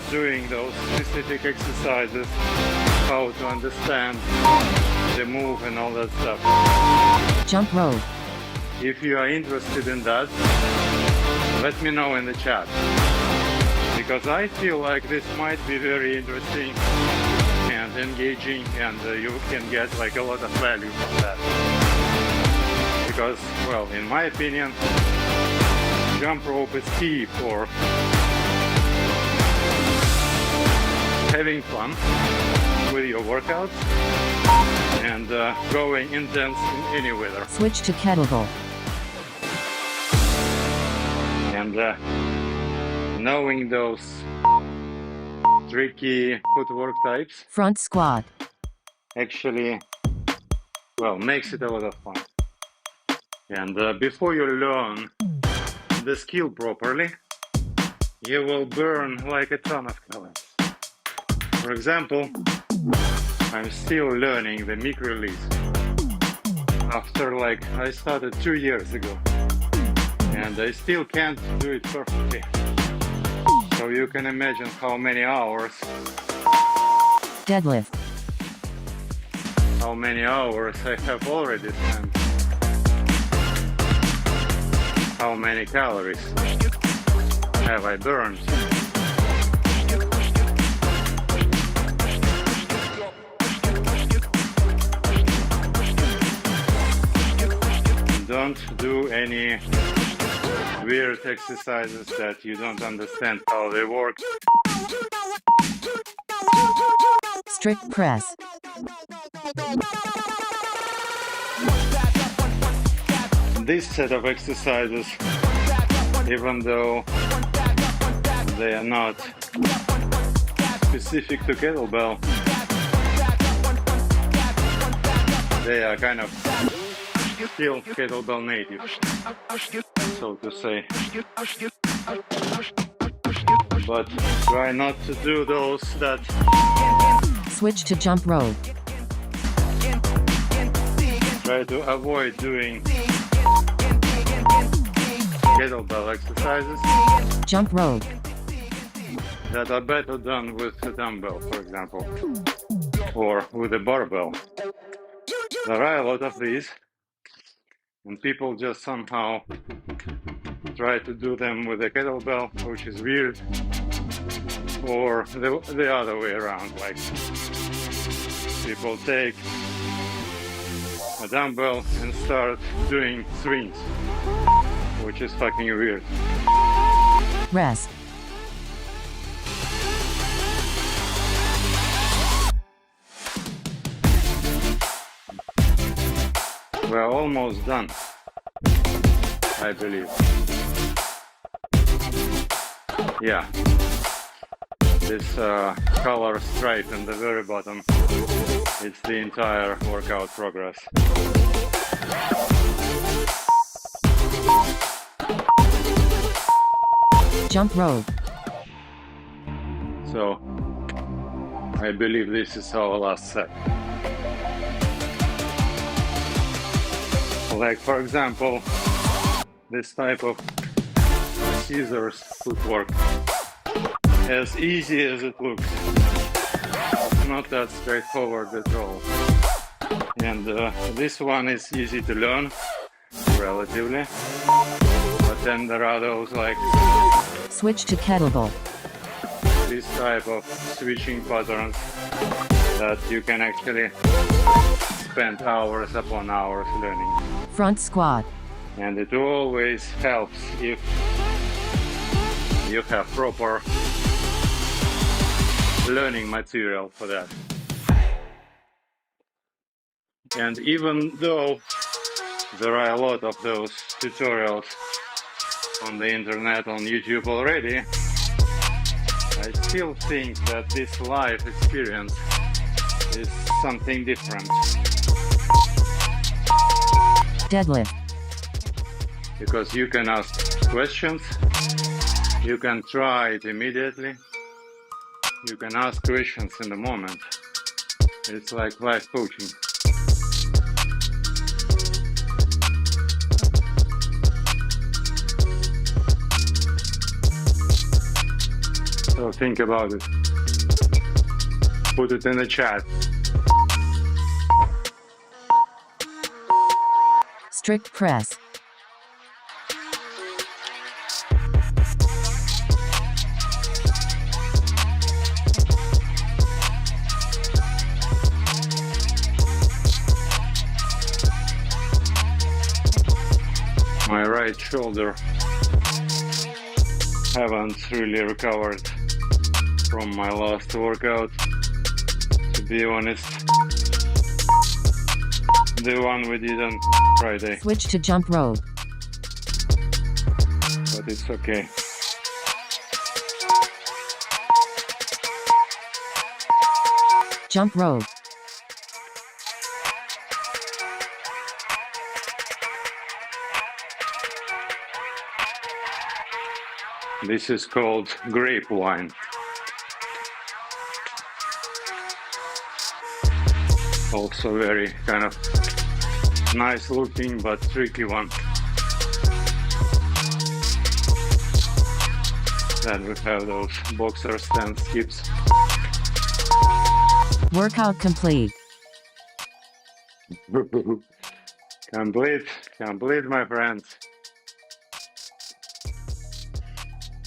doing those specific exercises, how to understand the move and all that stuff. Jump rope. If you are interested in that, let me know in the chat, because I feel like this might be very interesting and engaging, and you can get like a lot of value from that. Because, well, in my opinion, jump rope is key for having fun with your workouts and going intense in any weather. Switch to kettlebell. And knowing those tricky footwork types Front squat. actually, well, makes it a lot of fun. And before you learn the skill properly, you will burn like a ton of calories. For example, I'm still learning the mic release after I started 2 years ago, and I still can't do it perfectly. So you can imagine how many hours, Deadlift. how many hours I have already spent, how many calories have I burned. Don't do any weird exercises that you don't understand how they work. strict press, This set of exercises, even though they are not specific to kettlebell, they are kind of still kettlebell native, so to say. But try not to do those that switch to jump rope, try to avoid doing kettlebell exercises jump rope, that are better done with a dumbbell, for example, or with a barbell. There are a lot of these, and people just somehow try to do them with a kettlebell, which is weird, or the other way around, like people take a dumbbell and start doing swings, which is fucking weird. rest, We're almost done, I believe. Yeah, this color stripe in the very bottom, it's the entire workout progress. jump rope, So, I believe this is our last set. Like, for example, this type of scissors footwork, as easy as it looks, it's not that straightforward at all. And this one is easy to learn, relatively, but then there are those like switch to kettlebell, this type of switching patterns that you can actually spend hours upon hours learning. front squat, And it always helps if you have proper learning material for that. And even though there are a lot of those tutorials on the internet, on YouTube already, I still think that this live experience is something different. deadlift, Because you can ask questions, you can try it immediately, you can ask questions in the moment. It's like life coaching. So think about it. Put it in the chat. strict press, My right shoulder haven't really recovered from my last workout, to be honest. The one we did on Friday, switch to jump rope, but it's okay. jump rope, This is called grape wine. Also very kind of nice looking but tricky one. Then we have those boxer stand skips. workout complete, Complete, my friends.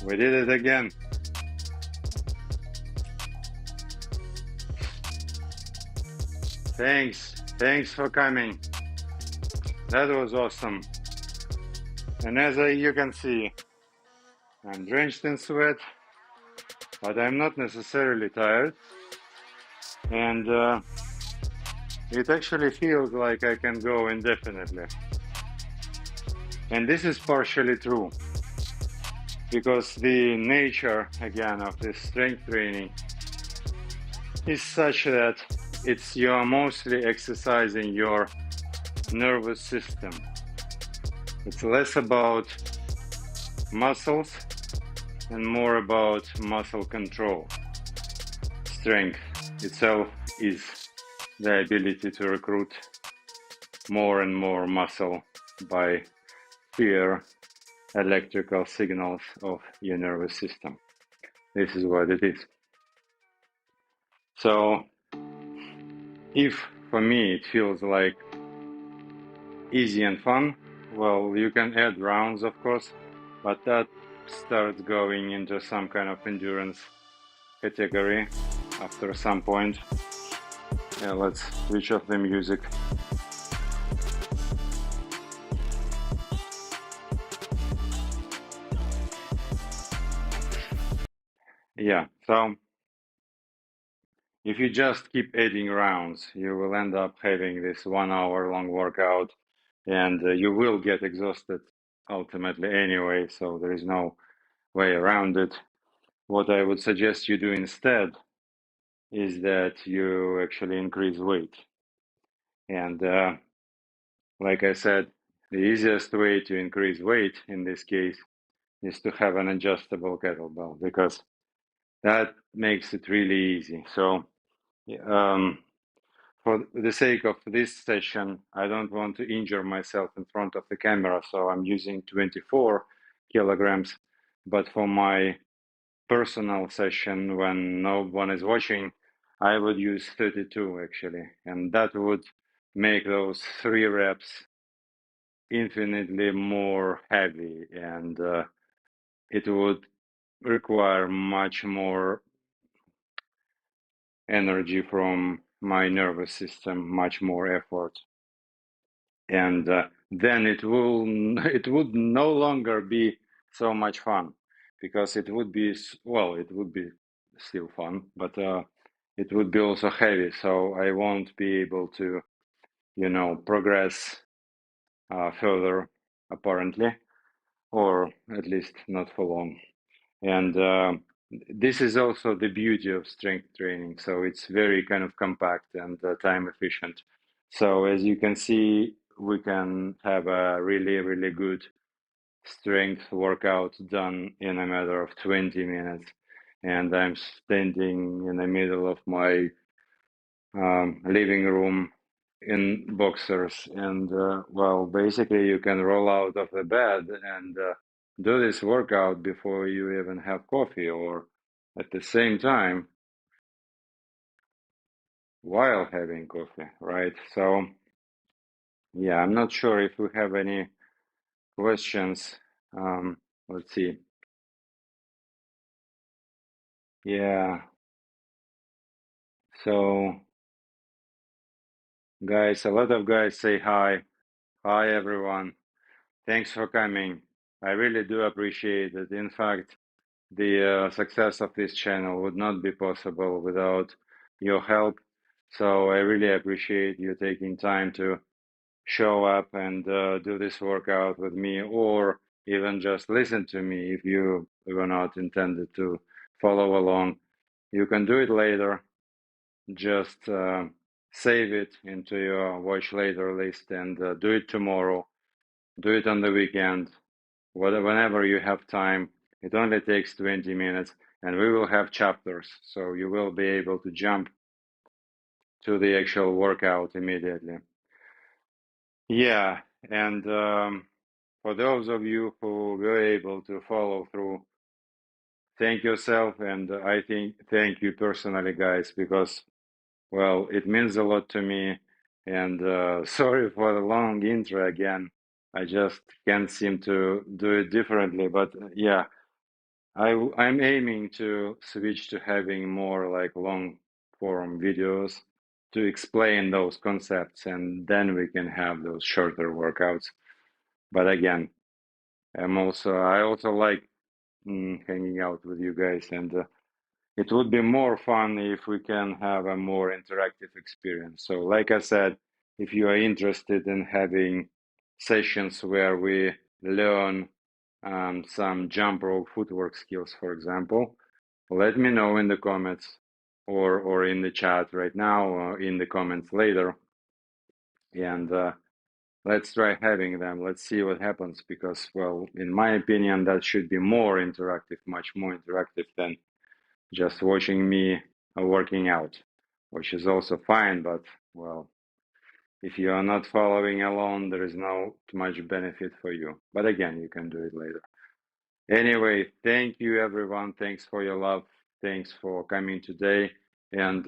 We did it again. Thanks for coming. That was awesome. And as you can see, I'm drenched in sweat, but I'm not necessarily tired. And it actually feels like I can go indefinitely. And this is partially true because the nature, again, of this strength training is such that you're mostly exercising your nervous system. It's less about muscles and more about muscle control. Strength itself is the ability to recruit more and more muscle by sheer electrical signals of your nervous system. This is what it is. So if for me it feels like easy and fun, well, you can add rounds, of course, but that starts going into some kind of endurance category after some point. Yeah, let's switch off the music. Yeah, so if you just keep adding rounds, you will end up having this 1 hour long workout and you will get exhausted ultimately anyway, so there is no way around it. What I would suggest you do instead is that you actually increase weight. And like I said, the easiest way to increase weight in this case is to have an adjustable kettlebell because that makes it really easy. So um, for the sake of this session, I don't want to injure myself in front of the camera, so I'm using 24 kilograms. But for my personal session, when no one is watching, I would use 32 actually, and that would make those 3 reps infinitely more heavy, and it would require much more energy from my nervous system, much more effort. And then it would no longer be so much fun because it would be, well, it would be still fun, but it would be also heavy. So I won't be able to, progress further apparently, or at least not for long. And this is also the beauty of strength training. So it's very kind of compact and time efficient. So as you can see, we can have a really, really good strength workout done in a matter of 20 minutes. And I'm standing in the middle of my living room in boxers. And well, basically, you can roll out of the bed and do this workout before you even have coffee, or at the same time while having coffee, right? So, yeah, I'm not sure if we have any questions. Let's see. Yeah, so guys, a lot of guys say hi. Hi, everyone. Thanks for coming. I really do appreciate it. In fact, the success of this channel would not be possible without your help. So I really appreciate you taking time to show up and do this workout with me, or even just listen to me if you were not intended to follow along. You can do it later. Just save it into your watch later list and do it tomorrow. Do it on the weekend, whenever you have time. It only takes 20 minutes, and we will have chapters, so you will be able to jump to the actual workout immediately. Yeah, and for those of you who were able to follow through, thank yourself, and I think thank you personally, guys, because, well, it means a lot to me. And sorry for the long intro again. I just can't seem to do it differently, but yeah, I'm aiming to switch to having more like long form videos to explain those concepts, and then we can have those shorter workouts. But again, I also like hanging out with you guys, and it would be more fun if we can have a more interactive experience. So, like I said, if you are interested in having sessions where we learn some jump rope footwork skills, for example, let me know in the comments or in the chat right now or in the comments later. And let's try having them. Let's see what happens because, well, in my opinion, that should be more interactive, much more interactive than just watching me working out, which is also fine. But, well, if you are not following along, there is no much benefit for you. But again, you can do it later. Anyway, thank you, everyone. Thanks for your love. Thanks for coming today. And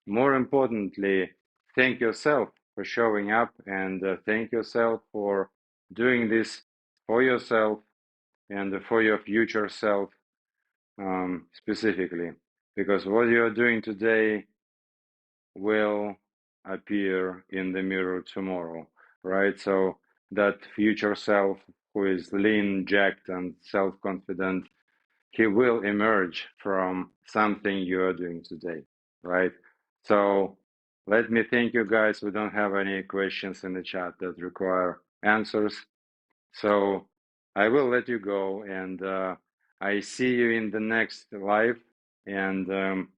more importantly, thank yourself for showing up and thank yourself for doing this for yourself and for your future self specifically. Because what you're doing today will appear in the mirror tomorrow, right? So that future self who is lean, jacked, and self-confident, he will emerge from something you are doing today, right? So let me thank you guys. We don't have any questions in the chat that require answers. So I will let you go and I see you in the next live. And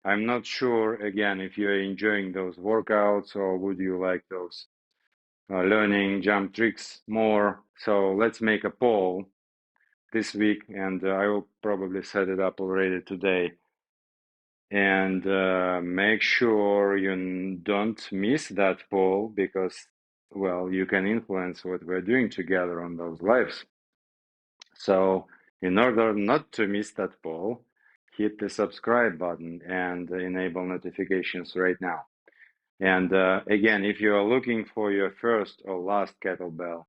I'm not sure, again, if you're enjoying those workouts or would you like those learning jump tricks more. So let's make a poll this week, and I will probably set it up already today. And make sure you don't miss that poll because, well, you can influence what we're doing together on those lives. So in order not to miss that poll, hit the subscribe button and enable notifications right now. And again, if you are looking for your first or last kettlebell,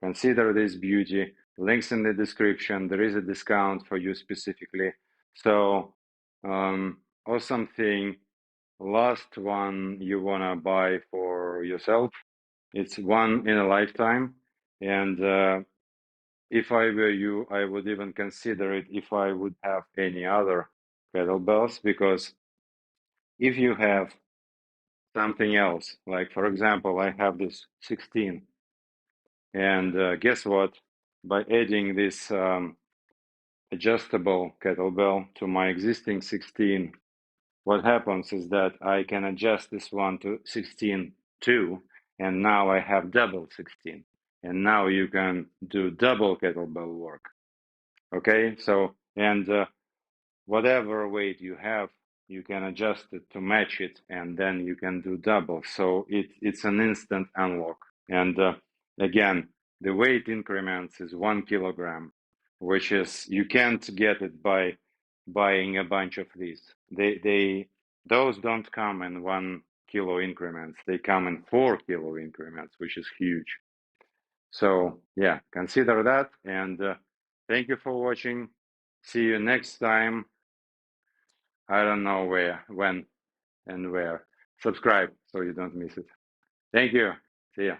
consider this beauty. Links in the description. There is a discount for you specifically. So awesome thing. Last one you want to buy for yourself. It's one in a lifetime. And if I were you, I would even consider it if I would have any other kettlebells, because if you have something else, like for example, I have this 16, and guess what? By adding this adjustable kettlebell to my existing 16, what happens is that I can adjust this one to 16 too, and now I have double 16, and now you can do double kettlebell work. Okay, so and whatever weight you have, you can adjust it to match it, and then you can do double. So it's an instant unlock. And again, the weight increments is 1 kilogram, which is you can't get it by buying a bunch of these. Those don't come in 1 kilo increments. They come in 4 kilo increments, which is huge. So yeah, consider that. And thank you for watching. See you next time. I don't know where, when, and where. Subscribe so you don't miss it. Thank you. See ya.